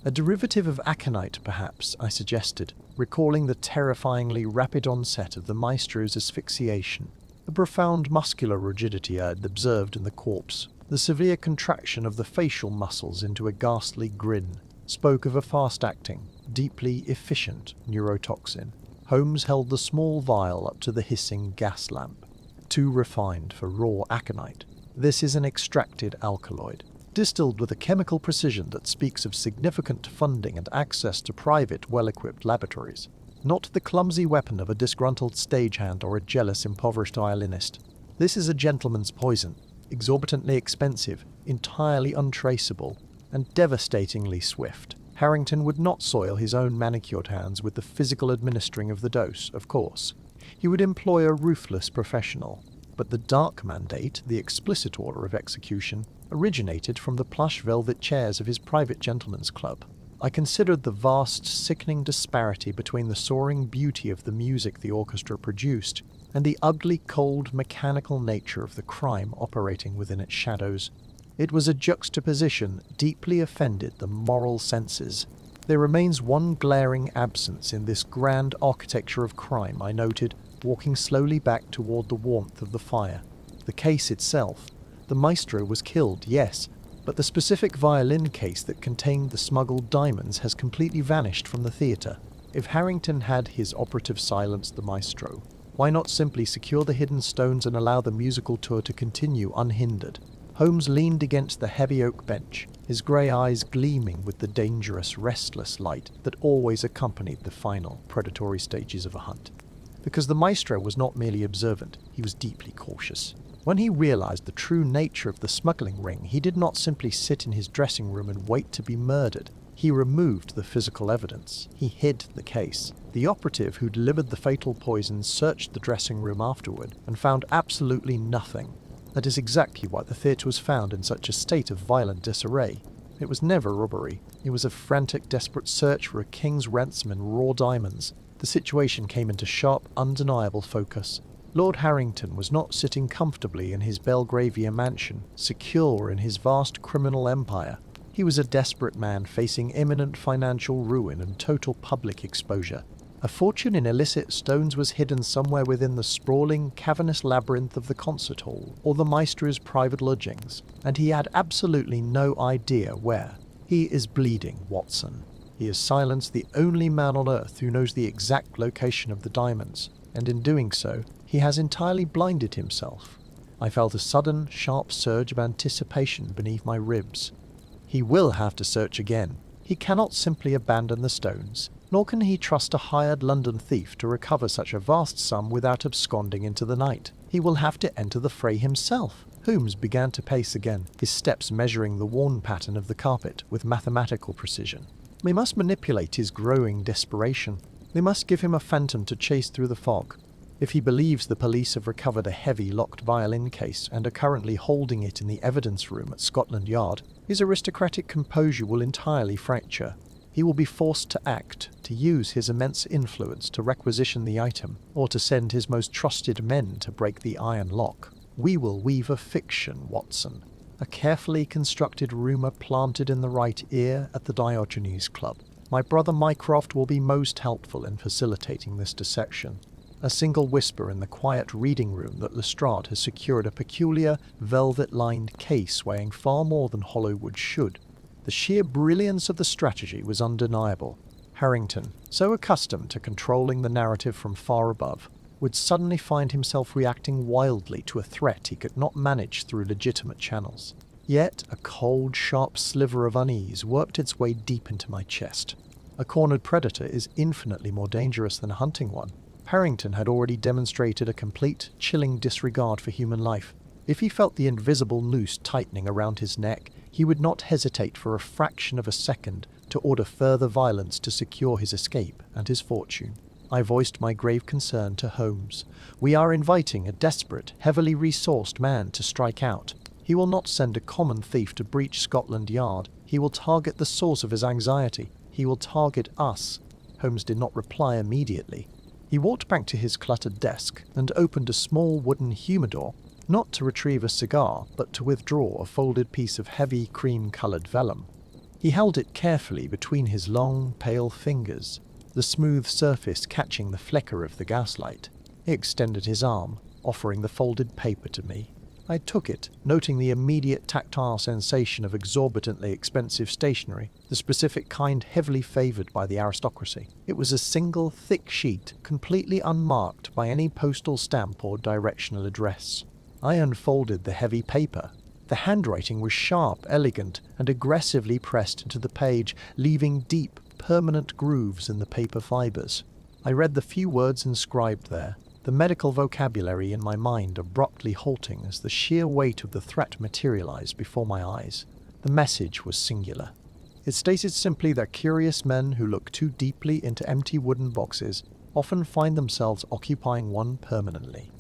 S1: A derivative of aconite, perhaps, I suggested, recalling the terrifyingly rapid onset of the maestro's asphyxiation. The profound muscular rigidity I had observed in the corpse, the severe contraction of the facial muscles into a ghastly grin, spoke of a fast-acting, deeply efficient neurotoxin. Holmes held the small vial up to the hissing gas lamp. Too refined for raw aconite. This is an extracted alkaloid, distilled with a chemical precision that speaks of significant funding and access to private, well-equipped laboratories. Not the clumsy weapon of a disgruntled stagehand or a jealous, impoverished violinist. This is a gentleman's poison, exorbitantly expensive, entirely untraceable, and devastatingly swift. Harrington would not soil his own manicured hands with the physical administering of the dose, of course. He would employ a ruthless professional. but the dark mandate, the explicit order of execution, originated from the plush velvet chairs of his private gentleman's club. I considered the vast, sickening disparity between the soaring beauty of the music the orchestra produced and the ugly, cold, mechanical nature of the crime operating within its shadows. It was a juxtaposition deeply offended the moral senses. There remains one glaring absence in this grand architecture of crime, I noted, walking slowly back toward the warmth of the fire. The case itself. The maestro was killed, yes, but the specific violin case that contained the smuggled diamonds has completely vanished from the theatre. If Harrington had his operative silenced the maestro, why not simply secure the hidden stones and allow the musical tour to continue unhindered? Holmes leaned against the heavy oak bench, his grey eyes gleaming with the dangerous, restless light that always accompanied the final, predatory stages of a hunt. Because the maestro was not merely observant, he was deeply cautious. When he realized the true nature of the smuggling ring, he did not simply sit in his dressing room and wait to be murdered. He removed the physical evidence. He hid the case. The operative who delivered the fatal poison searched the dressing room afterward and found absolutely nothing. That is exactly why the theatre was found in such a state of violent disarray. It was never robbery. It was a frantic, desperate search for a king's ransom in raw diamonds. The situation came into sharp, undeniable focus. Lord Harrington was not sitting comfortably in his Belgravia mansion, secure in his vast criminal empire. He was a desperate man facing imminent financial ruin and total public exposure. A fortune in illicit stones was hidden somewhere within the sprawling, cavernous labyrinth of the concert hall or the maestro's private lodgings, and he had absolutely no idea where. He is bleeding, Watson. He has silenced the only man on earth who knows the exact location of the diamonds, and in doing so, he has entirely blinded himself. I felt a sudden, sharp surge of anticipation beneath my ribs. He will have to search again. He cannot simply abandon the stones, nor can he trust a hired London thief to recover such a vast sum without absconding into the night. He will have to enter the fray himself. Holmes began to pace again, his steps measuring the worn pattern of the carpet with mathematical precision. We must manipulate his growing desperation. We must give him a phantom to chase through the fog. If he believes the police have recovered a heavy locked violin case and are currently holding it in the evidence room at Scotland Yard, his aristocratic composure will entirely fracture. He will be forced to act, to use his immense influence to requisition the item, or to send his most trusted men to break the iron lock. We will weave a fiction, Watson. A carefully constructed rumour planted in the right ear at the Diogenes Club. My brother Mycroft will be most helpful in facilitating this deception. A single whisper in the quiet reading room that Lestrade has secured a peculiar, velvet-lined case weighing far more than hollow wood should. The sheer brilliance of the strategy was undeniable. Harrington, so accustomed to controlling the narrative from far above, would suddenly find himself reacting wildly to a threat he could not manage through legitimate channels. Yet a cold, sharp sliver of unease worked its way deep into my chest. A cornered predator is infinitely more dangerous than a hunting one. Harrington had already demonstrated a complete, chilling disregard for human life. If he felt the invisible noose tightening around his neck, he would not hesitate for a fraction of a second to order further violence to secure his escape and his fortune. I voiced my grave concern to Holmes. We are inviting a desperate, heavily resourced man to strike out. He will not send a common thief to breach Scotland Yard. He will target the source of his anxiety. He will target us. Holmes did not reply immediately. He walked back to his cluttered desk and opened a small wooden humidor, not to retrieve a cigar, but to withdraw a folded piece of heavy cream-coloured vellum. He held it carefully between his long, pale fingers, the smooth surface catching the flicker of the gaslight. He extended his arm, offering the folded paper to me. I took it, noting the immediate tactile sensation of exorbitantly expensive stationery, the specific kind heavily favoured by the aristocracy. It was a single, thick sheet, completely unmarked by any postal stamp or directional address. I unfolded the heavy paper. The handwriting was sharp, elegant, and aggressively pressed into the page, leaving deep, permanent grooves in the paper fibres. I read the few words inscribed there, the medical vocabulary in my mind abruptly halting as the sheer weight of the threat materialized before my eyes. The message was singular. It stated simply that curious men who look too deeply into empty wooden boxes often find themselves occupying one permanently.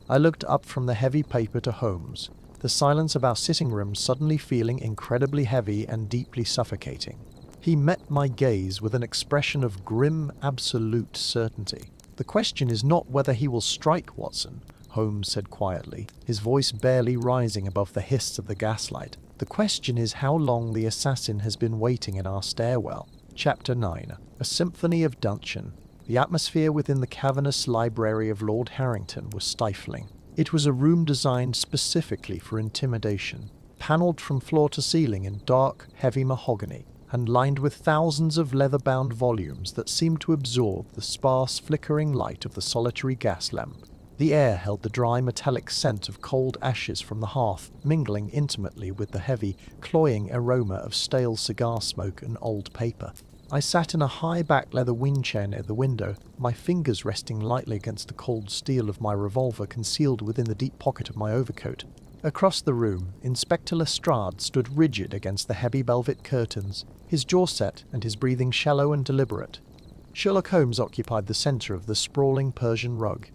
S1: I looked up from the heavy paper to Holmes, the silence of our sitting room suddenly feeling incredibly heavy and deeply suffocating. He met my gaze with an expression of grim, absolute certainty. "The question is not whether he will strike, Watson," Holmes said quietly, his voice barely rising above the hiss of the gaslight. "The question is how long the assassin has been waiting in our stairwell." Chapter 9. A Symphony of Dungeon. The atmosphere within the cavernous library of Lord Harrington was stifling. It was a room designed specifically for intimidation, panelled from floor to ceiling in dark, heavy mahogany, and lined with thousands of leather-bound volumes that seemed to absorb the sparse, flickering light of the solitary gas lamp. The air held the dry, metallic scent of cold ashes from the hearth, mingling intimately with the heavy, cloying aroma of stale cigar smoke and old paper. I sat in a high-back leather wing chair near the window, my fingers resting lightly against the cold steel of my revolver concealed within the deep pocket of my overcoat. Across the room, Inspector Lestrade stood rigid against the heavy velvet curtains, his jaw set and his breathing shallow and deliberate. Sherlock Holmes occupied the centre of the sprawling Persian rug.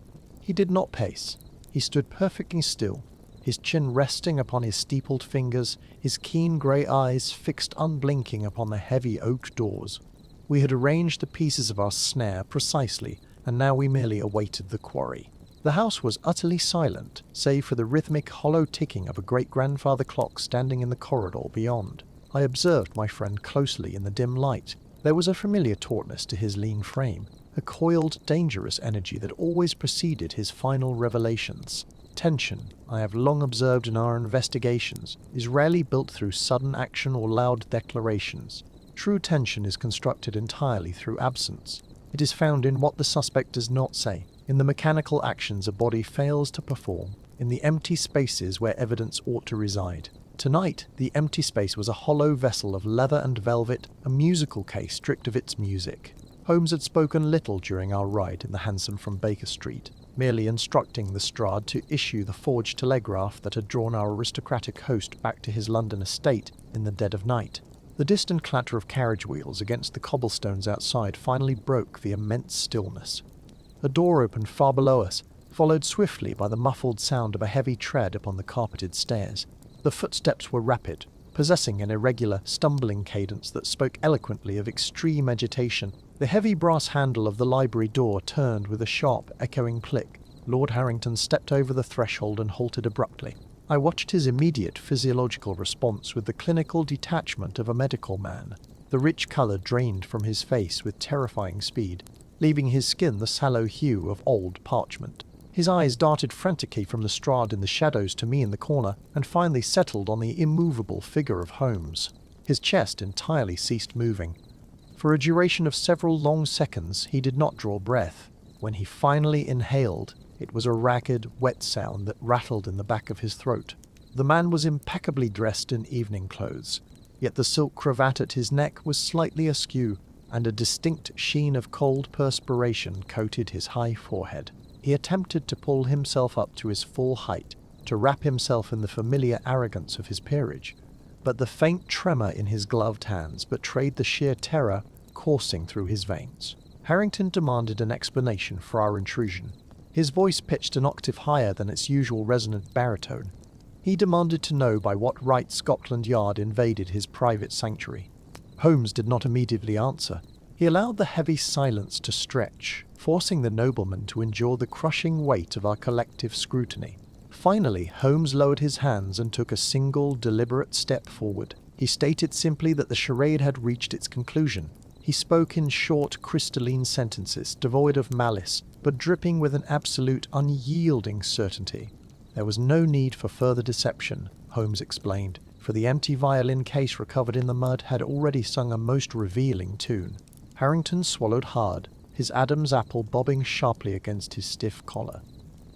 S1: He did not pace. He stood perfectly still, his chin resting upon his steepled fingers, his keen grey eyes fixed unblinking upon the heavy oak doors. We had arranged the pieces of our snare precisely, and now we merely awaited the quarry. The house was utterly silent, save for the rhythmic, hollow ticking of a great-grandfather clock standing in the corridor beyond. I observed my friend closely in the dim light. There was a familiar tautness to his lean frame, a coiled, dangerous energy that always preceded his final revelations. Tension, I have long observed in our investigations, is rarely built through sudden action or loud declarations. True tension is constructed entirely through absence. It is found in what the suspect does not say, in the mechanical actions a body fails to perform, in the empty spaces where evidence ought to reside. Tonight, the empty space was a hollow vessel of leather and velvet, a musical case stripped of its music. Holmes had spoken little during our ride in the hansom from Baker Street, merely instructing Lestrade to issue the forged telegraph that had drawn our aristocratic host back to his London estate in the dead of night. The distant clatter of carriage wheels against the cobblestones outside finally broke the immense stillness. A door opened far below us, followed swiftly by the muffled sound of a heavy tread upon the carpeted stairs. The footsteps were rapid, possessing an irregular, stumbling cadence that spoke eloquently of extreme agitation. The heavy brass handle of the library door turned with a sharp, echoing click. Lord Harrington stepped over the threshold and halted abruptly. I watched his immediate physiological response with the clinical detachment of a medical man. The rich colour drained from his face with terrifying speed, leaving his skin the sallow hue of old parchment. His eyes darted frantically from Lestrade in the shadows to me in the corner, and finally settled on the immovable figure of Holmes. His chest entirely ceased moving. For a duration of several long seconds he did not draw breath. When he finally inhaled, it was a ragged, wet sound that rattled in the back of his throat. The man was impeccably dressed in evening clothes, yet the silk cravat at his neck was slightly askew, and a distinct sheen of cold perspiration coated his high forehead. He attempted to pull himself up to his full height, to wrap himself in the familiar arrogance of his peerage, but the faint tremor in his gloved hands betrayed the sheer terror coursing through his veins. Harrington demanded an explanation for our intrusion. His voice pitched an octave higher than its usual resonant baritone. He demanded to know by what right Scotland Yard invaded his private sanctuary. Holmes did not immediately answer. He allowed the heavy silence to stretch, forcing the nobleman to endure the crushing weight of our collective scrutiny. Finally, Holmes lowered his hands and took a single, deliberate step forward. He stated simply that the charade had reached its conclusion. He spoke in short, crystalline sentences, devoid of malice, but dripping with an absolute, unyielding certainty. There was no need for further deception, Holmes explained, for the empty violin case recovered in the mud had already sung a most revealing tune. Harrington swallowed hard, his Adam's apple bobbing sharply against his stiff collar.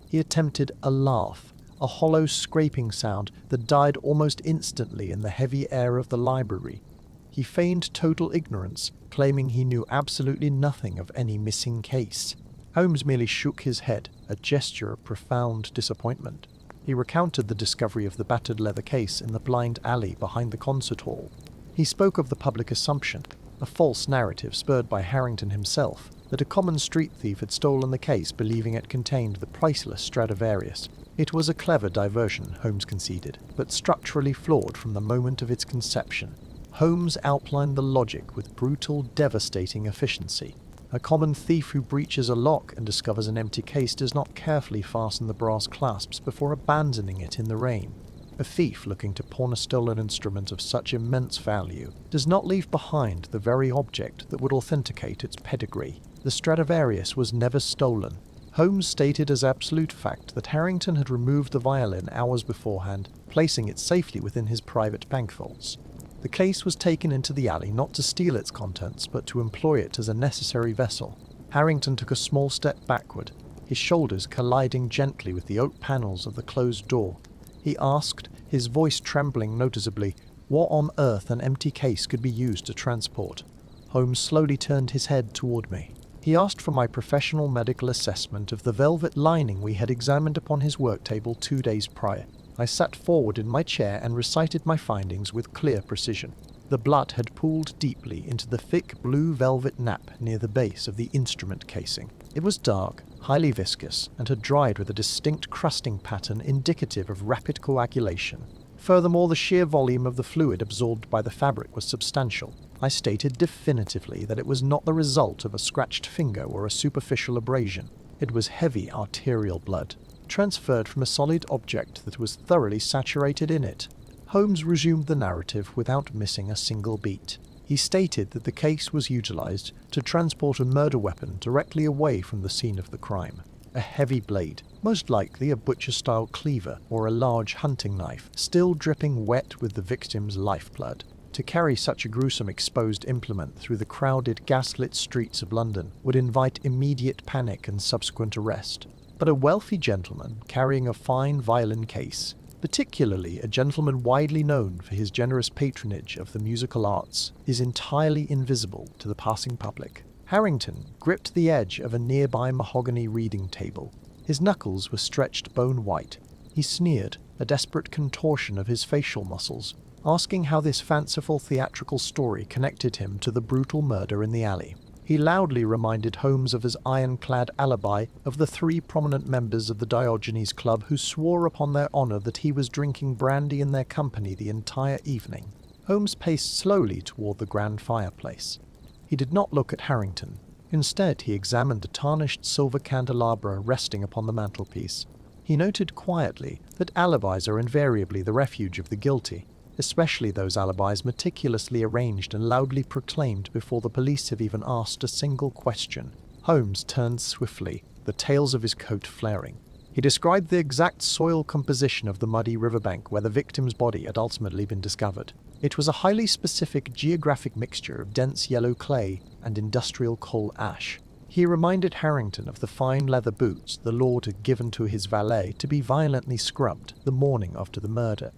S1: He attempted a laugh, a hollow scraping sound that died almost instantly in the heavy air of the library. He feigned total ignorance, claiming he knew absolutely nothing of any missing case. Holmes merely shook his head, a gesture of profound disappointment. He recounted the discovery of the battered leather case in the blind alley behind the concert hall. He spoke of the public assumption, a false narrative spurred by Harrington himself, that a common street thief had stolen the case believing it contained the priceless Stradivarius. It was a clever diversion, Holmes conceded, but structurally flawed from the moment of its conception. Holmes outlined the logic with brutal, devastating efficiency. A common thief who breaches a lock and discovers an empty case does not carefully fasten the brass clasps before abandoning it in the rain. A thief looking to pawn a stolen instrument of such immense value does not leave behind the very object that would authenticate its pedigree. The Stradivarius was never stolen. Holmes stated as absolute fact that Harrington had removed the violin hours beforehand, placing it safely within his private bank vaults. The case was taken into the alley not to steal its contents, but to employ it as a necessary vessel. Harrington took a small step backward, his shoulders colliding gently with the oak panels of the closed door. He asked, his voice trembling noticeably, what on earth an empty case could be used to transport. Holmes slowly turned his head toward me. He asked for my professional medical assessment of the velvet lining we had examined upon his work table 2 days prior. I sat forward in my chair and recited my findings with clear precision. The blood had pooled deeply into the thick blue velvet nap near the base of the instrument casing. It was dark, highly viscous, and had dried with a distinct crusting pattern indicative of rapid coagulation. Furthermore, the sheer volume of the fluid absorbed by the fabric was substantial. I stated definitively that it was not the result of a scratched finger or a superficial abrasion. It was heavy arterial blood, transferred from a solid object that was thoroughly saturated in it. Holmes resumed the narrative without missing a single beat. He stated that the case was utilized to transport a murder weapon directly away from the scene of the crime. A heavy blade, most likely a butcher-style cleaver or a large hunting knife, still dripping wet with the victim's lifeblood. To carry such a gruesome exposed implement through the crowded gas-lit streets of London would invite immediate panic and subsequent arrest. But a wealthy gentleman carrying a fine violin case, particularly a gentleman widely known for his generous patronage of the musical arts, is entirely invisible to the passing public. Harrington gripped the edge of a nearby mahogany reading table. His knuckles were stretched bone-white. He sneered, a desperate contortion of his facial muscles, asking how this fanciful theatrical story connected him to the brutal murder in the alley. He loudly reminded Holmes of his ironclad alibi of the 3 prominent members of the Diogenes Club who swore upon their honor that he was drinking brandy in their company the entire evening. Holmes paced slowly toward the grand fireplace. He did not look at Harrington. Instead, he examined the tarnished silver candelabra resting upon the mantelpiece. He noted quietly that alibis are invariably the refuge of the guilty, especially those alibis meticulously arranged and loudly proclaimed before the police have even asked a single question. Holmes turned swiftly, the tails of his coat flaring. He described the exact soil composition of the muddy riverbank where the victim's body had ultimately been discovered. It was a highly specific geographic mixture of dense yellow clay and industrial coal ash. He reminded Harrington of the fine leather boots the lord had given to his valet to be violently scrubbed the morning after the murder.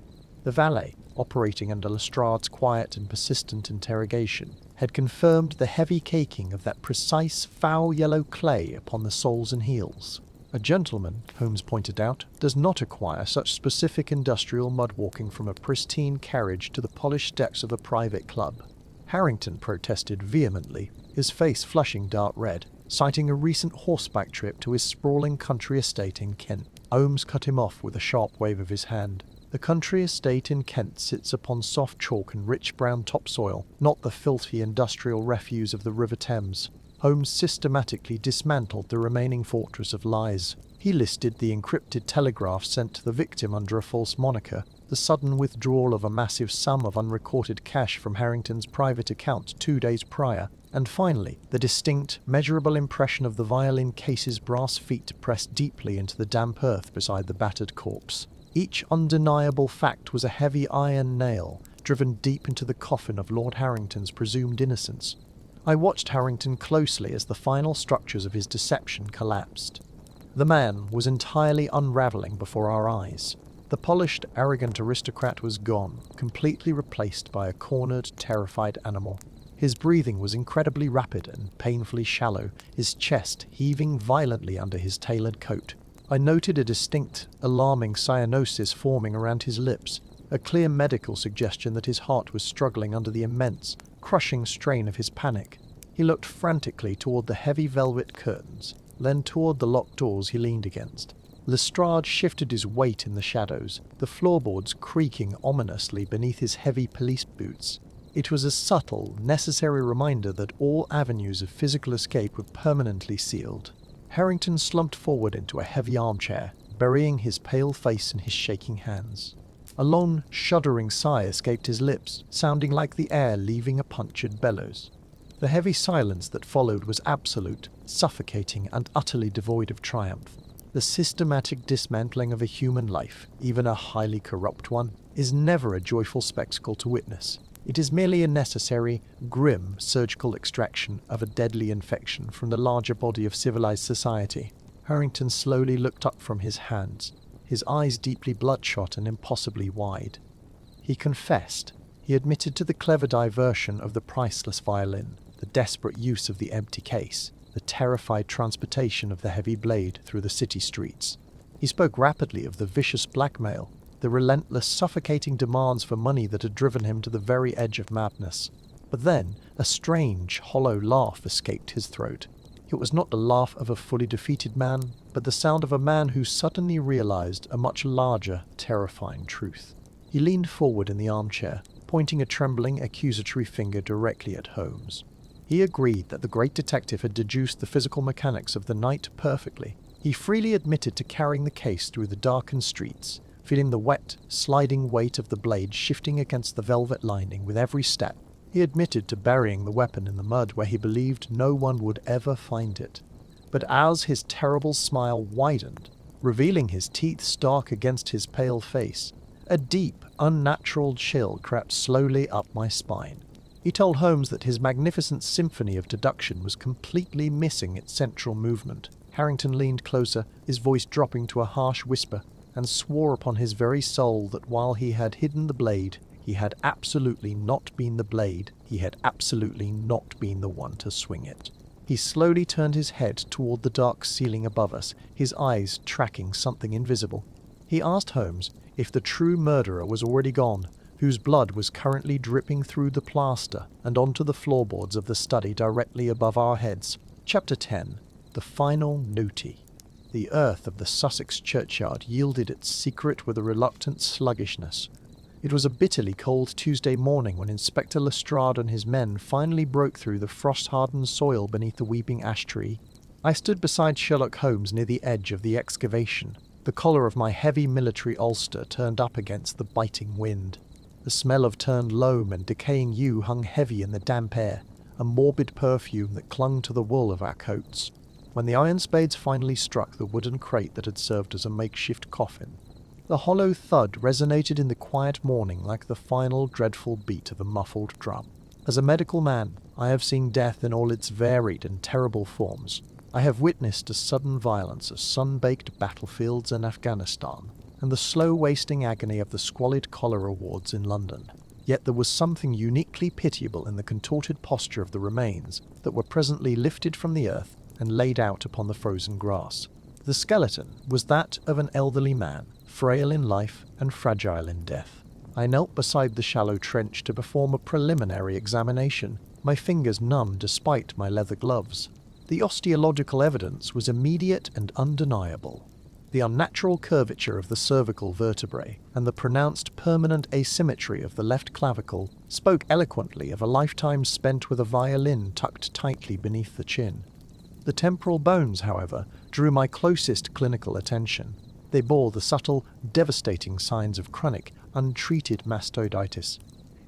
S1: The valet, operating under Lestrade's quiet and persistent interrogation, had confirmed the heavy caking of that precise foul yellow clay upon the soles and heels. A gentleman, Holmes pointed out, does not acquire such specific industrial mud-walking from a pristine carriage to the polished decks of a private club. Harrington protested vehemently, his face flushing dark red, citing a recent horseback trip to his sprawling country estate in Kent. Holmes cut him off with a sharp wave of his hand. The country estate in Kent sits upon soft chalk and rich brown topsoil, not the filthy industrial refuse of the River Thames. Holmes systematically dismantled the remaining fortress of lies. He listed the encrypted telegraph sent to the victim under a false moniker, the sudden withdrawal of a massive sum of unrecorded cash from Harrington's private account 2 days prior, and finally, the distinct, measurable impression of the violin case's brass feet pressed deeply into the damp earth beside the battered corpse. Each undeniable fact was a heavy iron nail driven deep into the coffin of Lord Harrington's presumed innocence. I watched Harrington closely as the final structures of his deception collapsed. The man was entirely unravelling before our eyes. The polished, arrogant aristocrat was gone, completely replaced by a cornered, terrified animal. His breathing was incredibly rapid and painfully shallow, his chest heaving violently under his tailored coat. I noted a distinct, alarming cyanosis forming around his lips, a clear medical suggestion that his heart was struggling under the immense, crushing strain of his panic. He looked frantically toward the heavy velvet curtains, then toward the locked doors he leaned against. Lestrade shifted his weight in the shadows, the floorboards creaking ominously beneath his heavy police boots. It was a subtle, necessary reminder that all avenues of physical escape were permanently sealed. Harrington slumped forward into a heavy armchair, burying his pale face in his shaking hands. A long, shuddering sigh escaped his lips, sounding like the air leaving a punctured bellows. The heavy silence that followed was absolute, suffocating, and utterly devoid of triumph. The systematic dismantling of a human life, even a highly corrupt one, is never a joyful spectacle to witness. It is merely a necessary, grim surgical extraction of a deadly infection from the larger body of civilized society. Harrington slowly looked up from his hands, his eyes deeply bloodshot and impossibly wide. He confessed. He admitted to the clever diversion of the priceless violin, the desperate use of the empty case, the terrified transportation of the heavy blade through the city streets. He spoke rapidly of the vicious blackmail, the relentless, suffocating demands for money that had driven him to the very edge of madness. But then a strange, hollow laugh escaped his throat. It was not the laugh of a fully defeated man, but the sound of a man who suddenly realized a much larger, terrifying truth. He leaned forward in the armchair, pointing a trembling, accusatory finger directly at Holmes. He agreed that the great detective had deduced the physical mechanics of the night perfectly. He freely admitted to carrying the case through the darkened streets, feeling the wet, sliding weight of the blade shifting against the velvet lining with every step. He admitted to burying the weapon in the mud where he believed no one would ever find it. But as his terrible smile widened, revealing his teeth stark against his pale face, a deep, unnatural chill crept slowly up my spine. He told Holmes that his magnificent symphony of deduction was completely missing its central movement. Harrington leaned closer, his voice dropping to a harsh whisper, and swore upon his very soul that while he had hidden the blade, he had absolutely not been the blade, he had absolutely not been the one to swing it. He slowly turned his head toward the dark ceiling above us, his eyes tracking something invisible. He asked Holmes if the true murderer was already gone, whose blood was currently dripping through the plaster and onto the floorboards of the study directly above our heads. Chapter 10. The Final Nudity. The earth of the Sussex churchyard yielded its secret with a reluctant sluggishness. It was a bitterly cold Tuesday morning when Inspector Lestrade and his men finally broke through the frost-hardened soil beneath the weeping ash tree. I stood beside Sherlock Holmes near the edge of the excavation, the collar of my heavy military ulster turned up against the biting wind. The smell of turned loam and decaying yew hung heavy in the damp air, a morbid perfume that clung to the wool of our coats. When the iron spades finally struck the wooden crate that had served as a makeshift coffin, the hollow thud resonated in the quiet morning like the final dreadful beat of a muffled drum. As a medical man, I have seen death in all its varied and terrible forms. I have witnessed the sudden violence of sun-baked battlefields in Afghanistan, and the slow wasting agony of the squalid cholera wards in London. Yet there was something uniquely pitiable in the contorted posture of the remains that were presently lifted from the earth and laid out upon the frozen grass. The skeleton was that of an elderly man, frail in life and fragile in death. I knelt beside the shallow trench to perform a preliminary examination, my fingers numb despite my leather gloves. The osteological evidence was immediate and undeniable. The unnatural curvature of the cervical vertebrae and the pronounced permanent asymmetry of the left clavicle spoke eloquently of a lifetime spent with a violin tucked tightly beneath the chin. The temporal bones, however, drew my closest clinical attention. They bore the subtle, devastating signs of chronic, untreated mastoiditis.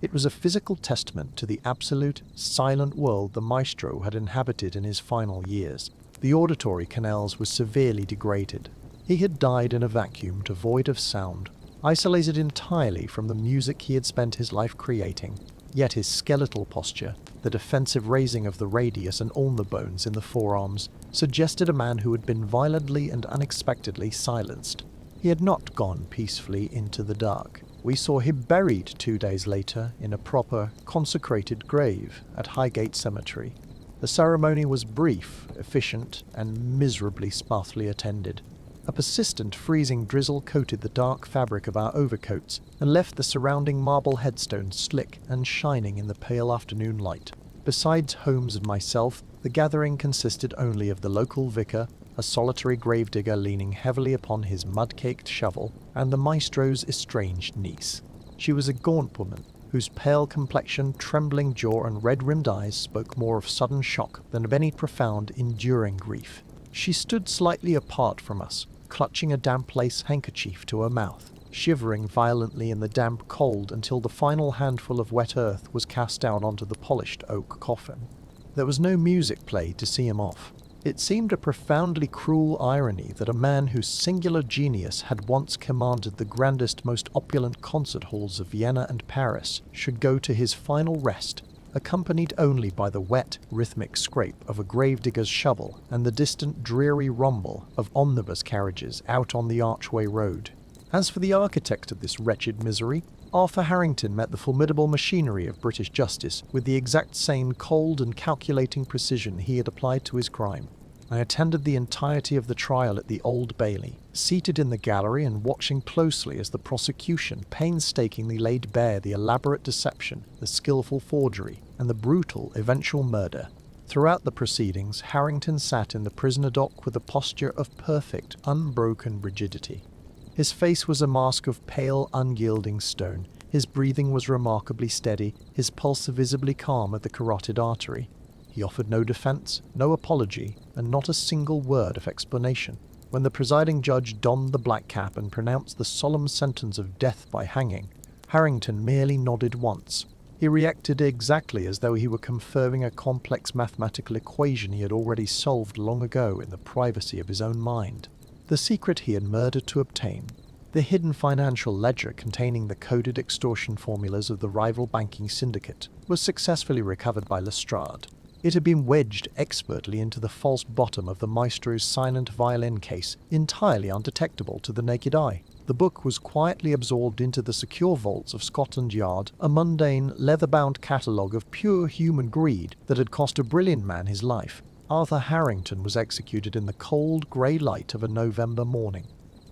S1: It was a physical testament to the absolute, silent world the maestro had inhabited in his final years. The auditory canals were severely degraded. He had died in a vacuum devoid of sound, isolated entirely from the music he had spent his life creating. Yet his skeletal posture, the defensive raising of the radius and ulnar bones in the forearms, suggested a man who had been violently and unexpectedly silenced. He had not gone peacefully into the dark. We saw him buried 2 days later in a proper, consecrated grave at Highgate Cemetery. The ceremony was brief, efficient, and miserably sparsely attended. A persistent freezing drizzle coated the dark fabric of our overcoats and left the surrounding marble headstones slick and shining in the pale afternoon light. Besides Holmes and myself, the gathering consisted only of the local vicar, a solitary gravedigger leaning heavily upon his mud-caked shovel, and the maestro's estranged niece. She was a gaunt woman, whose pale complexion, trembling jaw, and red-rimmed eyes spoke more of sudden shock than of any profound, enduring grief. She stood slightly apart from us, clutching a damp lace handkerchief to her mouth, shivering violently in the damp cold until the final handful of wet earth was cast down onto the polished oak coffin. There was no music played to see him off. It seemed a profoundly cruel irony that a man whose singular genius had once commanded the grandest, most opulent concert halls of Vienna and Paris should go to his final rest, accompanied only by the wet, rhythmic scrape of a gravedigger's shovel and the distant, dreary rumble of omnibus carriages out on the Archway Road. As for the architect of this wretched misery, Arthur Harrington met the formidable machinery of British justice with the exact same cold and calculating precision he had applied to his crime. I attended the entirety of the trial at the Old Bailey, seated in the gallery and watching closely as the prosecution painstakingly laid bare the elaborate deception, the skillful forgery, and the brutal eventual murder. Throughout the proceedings, Harrington sat in the prisoner dock with a posture of perfect, unbroken rigidity. His face was a mask of pale, unyielding stone. His breathing was remarkably steady, his pulse visibly calm at the carotid artery. He offered no defense, no apology, and not a single word of explanation. When the presiding judge donned the black cap and pronounced the solemn sentence of death by hanging, Harrington merely nodded once. He reacted exactly as though he were confirming a complex mathematical equation he had already solved long ago in the privacy of his own mind. The secret he had murdered to obtain, the hidden financial ledger containing the coded extortion formulas of the rival banking syndicate, was successfully recovered by Lestrade. It had been wedged expertly into the false bottom of the maestro's silent violin case, entirely undetectable to the naked eye. The book was quietly absorbed into the secure vaults of Scotland Yard, a mundane, leather-bound catalogue of pure human greed that had cost a brilliant man his life. Arthur Harrington was executed in the cold, grey light of a November morning.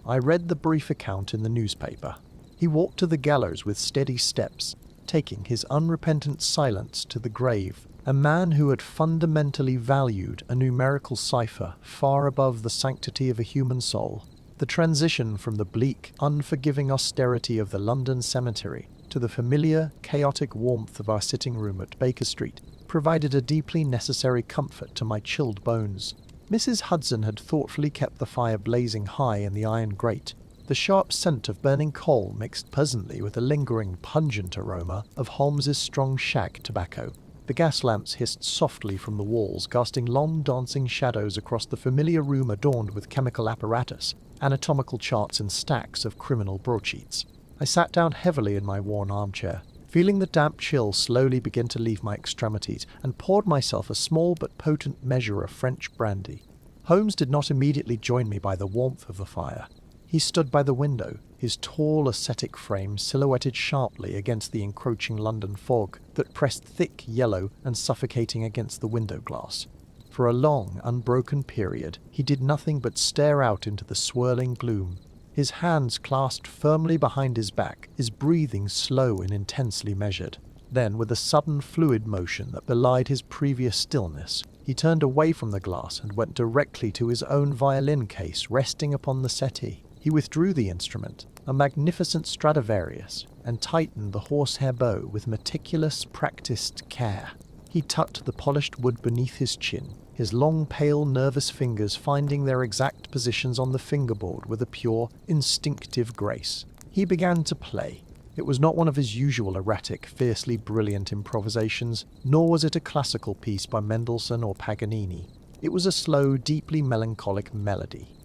S1: I read the brief account in the newspaper. He walked to the gallows with steady steps, taking his unrepentant silence to the grave, a man who had fundamentally valued a numerical cipher far above the sanctity of a human soul. The transition from the bleak, unforgiving austerity of the London cemetery to the familiar, chaotic warmth of our sitting room at Baker Street provided a deeply necessary comfort to my chilled bones. Mrs. Hudson had thoughtfully kept the fire blazing high in the iron grate. The sharp scent of burning coal mixed pleasantly with the lingering, pungent aroma of Holmes's strong shag tobacco. The gas lamps hissed softly from the walls, casting long dancing shadows across the familiar room adorned with chemical apparatus, anatomical charts and stacks of criminal broadsheets. I sat down heavily in my worn armchair, feeling the damp chill slowly begin to leave my extremities, and poured myself a small but potent measure of French brandy. Holmes did not immediately join me by the warmth of the fire. He stood by the window, his tall ascetic frame silhouetted sharply against the encroaching London fog that pressed thick yellow and suffocating against the window glass. For a long, unbroken period, he did nothing but stare out into the swirling gloom, his hands clasped firmly behind his back, his breathing slow and intensely measured. Then, with a sudden fluid motion that belied his previous stillness, he turned away from the glass and went directly to his own violin case resting upon the settee. He withdrew the instrument, a magnificent Stradivarius, and tightened the horsehair bow with meticulous, practiced care. He tucked the polished wood beneath his chin, his long, pale, nervous fingers finding their exact positions on the fingerboard with a pure, instinctive grace. He began to play. It was not one of his usual erratic, fiercely brilliant improvisations, nor was it a classical piece by Mendelssohn or Paganini. It was a slow, deeply melancholic melody.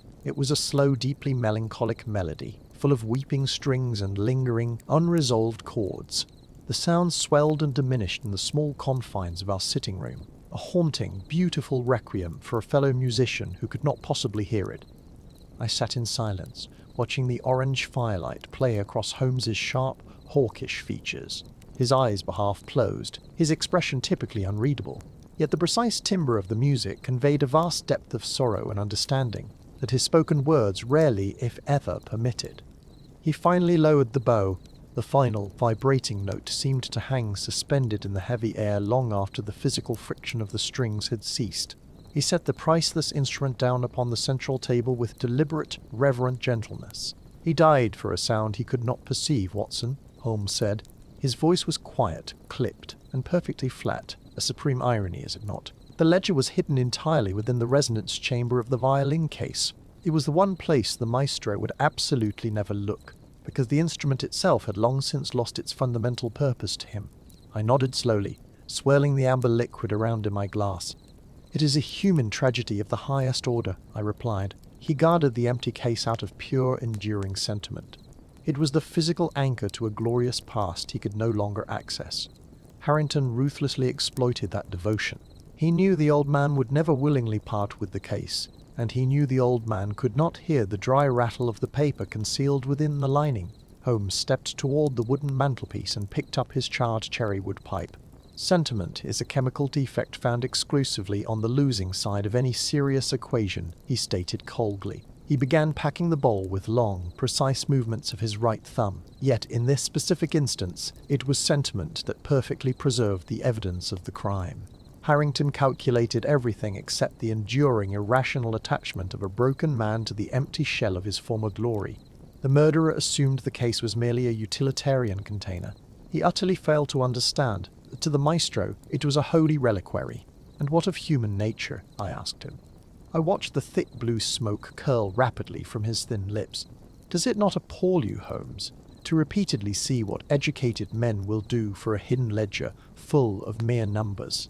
S1: Full of weeping strings and lingering, unresolved chords. The sounds swelled and diminished in the small confines of our sitting room, a haunting, beautiful requiem for a fellow musician who could not possibly hear it. I sat in silence, watching the orange firelight play across Holmes's sharp, hawkish features. His eyes were half closed, his expression typically unreadable, yet the precise timbre of the music conveyed a vast depth of sorrow and understanding that his spoken words rarely, if ever, permitted. He finally lowered the bow, The final, vibrating note seemed to hang suspended in the heavy air long after the physical friction of the strings had ceased. He set the priceless instrument down upon the central table with deliberate, reverent gentleness. "He died for a sound he could not perceive, Watson," Holmes said. His voice was quiet, clipped, and perfectly flat, a supreme irony, is it not? The ledger was hidden entirely within the resonance chamber of the violin case. It was the one place the maestro would absolutely never look, because the instrument itself had long since lost its fundamental purpose to him. I nodded slowly, swirling the amber liquid around in my glass. "It is a human tragedy of the highest order," I replied. He guarded the empty case out of pure, enduring sentiment. It was the physical anchor to a glorious past he could no longer access. Harrington ruthlessly exploited that devotion. He knew the old man would never willingly part with the case, and he knew the old man could not hear the dry rattle of the paper concealed within the lining. Holmes stepped toward the wooden mantelpiece and picked up his charred cherry-wood pipe. "Sentiment is a chemical defect found exclusively on the losing side of any serious equation," he stated coldly. He began packing the bowl with long, precise movements of his right thumb. Yet in this specific instance, it was sentiment that perfectly preserved the evidence of the crime. Harrington calculated everything except the enduring, irrational attachment of a broken man to the empty shell of his former glory. The murderer assumed the case was merely a utilitarian container. He utterly failed to understand. To the maestro, it was a holy reliquary. "And what of human nature?" I asked him. I watched the thick blue smoke curl rapidly from his thin lips. "Does it not appall you, Holmes, to repeatedly see what educated men will do for a hidden ledger full of mere numbers?"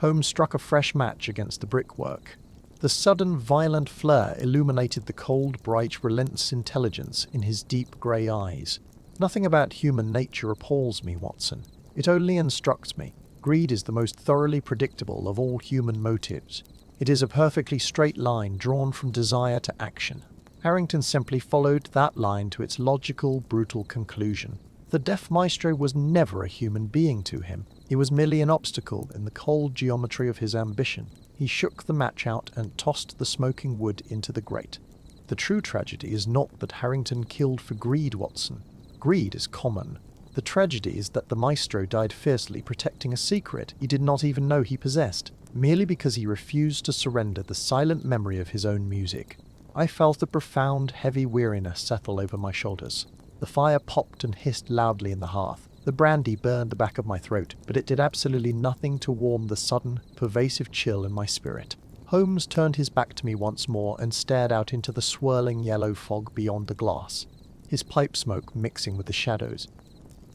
S1: Holmes struck a fresh match against the brickwork. The sudden, violent flare illuminated the cold, bright, relentless intelligence in his deep grey eyes. "Nothing about human nature appalls me, Watson. It only instructs me. Greed is the most thoroughly predictable of all human motives. It is a perfectly straight line drawn from desire to action." Harrington simply followed that line to its logical, brutal conclusion. The deaf maestro was never a human being to him. He was merely an obstacle in the cold geometry of his ambition. He shook the match out and tossed the smoking wood into the grate. "The true tragedy is not that Harrington killed for greed, Watson. Greed is common. The tragedy is that the maestro died fiercely protecting a secret he did not even know he possessed, merely because he refused to surrender the silent memory of his own music." I felt a profound, heavy weariness settle over my shoulders. The fire popped and hissed loudly in the hearth. The brandy burned the back of my throat, but it did absolutely nothing to warm the sudden, pervasive chill in my spirit. Holmes turned his back to me once more and stared out into the swirling yellow fog beyond the glass, his pipe smoke mixing with the shadows.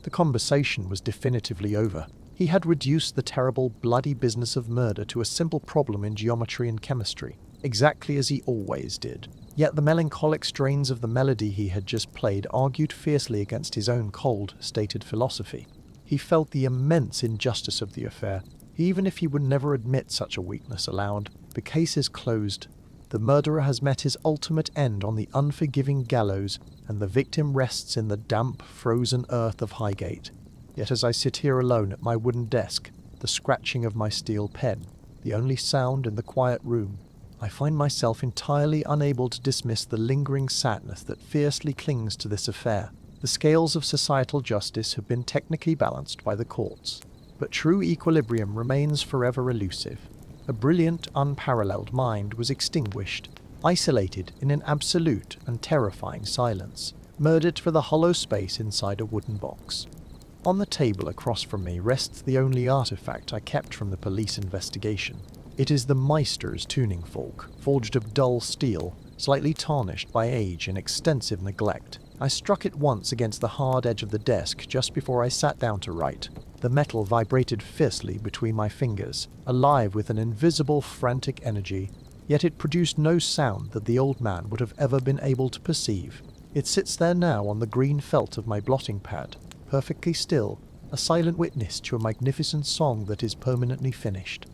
S1: The conversation was definitively over. He had reduced the terrible, bloody business of murder to a simple problem in geometry and chemistry, exactly as he always did. Yet the melancholic strains of the melody he had just played argued fiercely against his own cold, stated philosophy. He felt the immense injustice of the affair, even if he would never admit such a weakness aloud. The case is closed. The murderer has met his ultimate end on the unforgiving gallows, and the victim rests in the damp, frozen earth of Highgate. Yet as I sit here alone at my wooden desk, the scratching of my steel pen, the only sound in the quiet room, I find myself entirely unable to dismiss the lingering sadness that fiercely clings to this affair. The scales of societal justice have been technically balanced by the courts, but true equilibrium remains forever elusive. A brilliant, unparalleled mind was extinguished, isolated in an absolute and terrifying silence, murdered for the hollow space inside a wooden box. On the table across from me rests the only artifact I kept from the police investigation. It is the Meister's tuning fork, forged of dull steel, slightly tarnished by age and extensive neglect. I struck it once against the hard edge of the desk just before I sat down to write. The metal vibrated fiercely between my fingers, alive with an invisible, frantic energy, yet it produced no sound that the old man would have ever been able to perceive. It sits there now on the green felt of my blotting pad, perfectly still, a silent witness to a magnificent song that is permanently finished.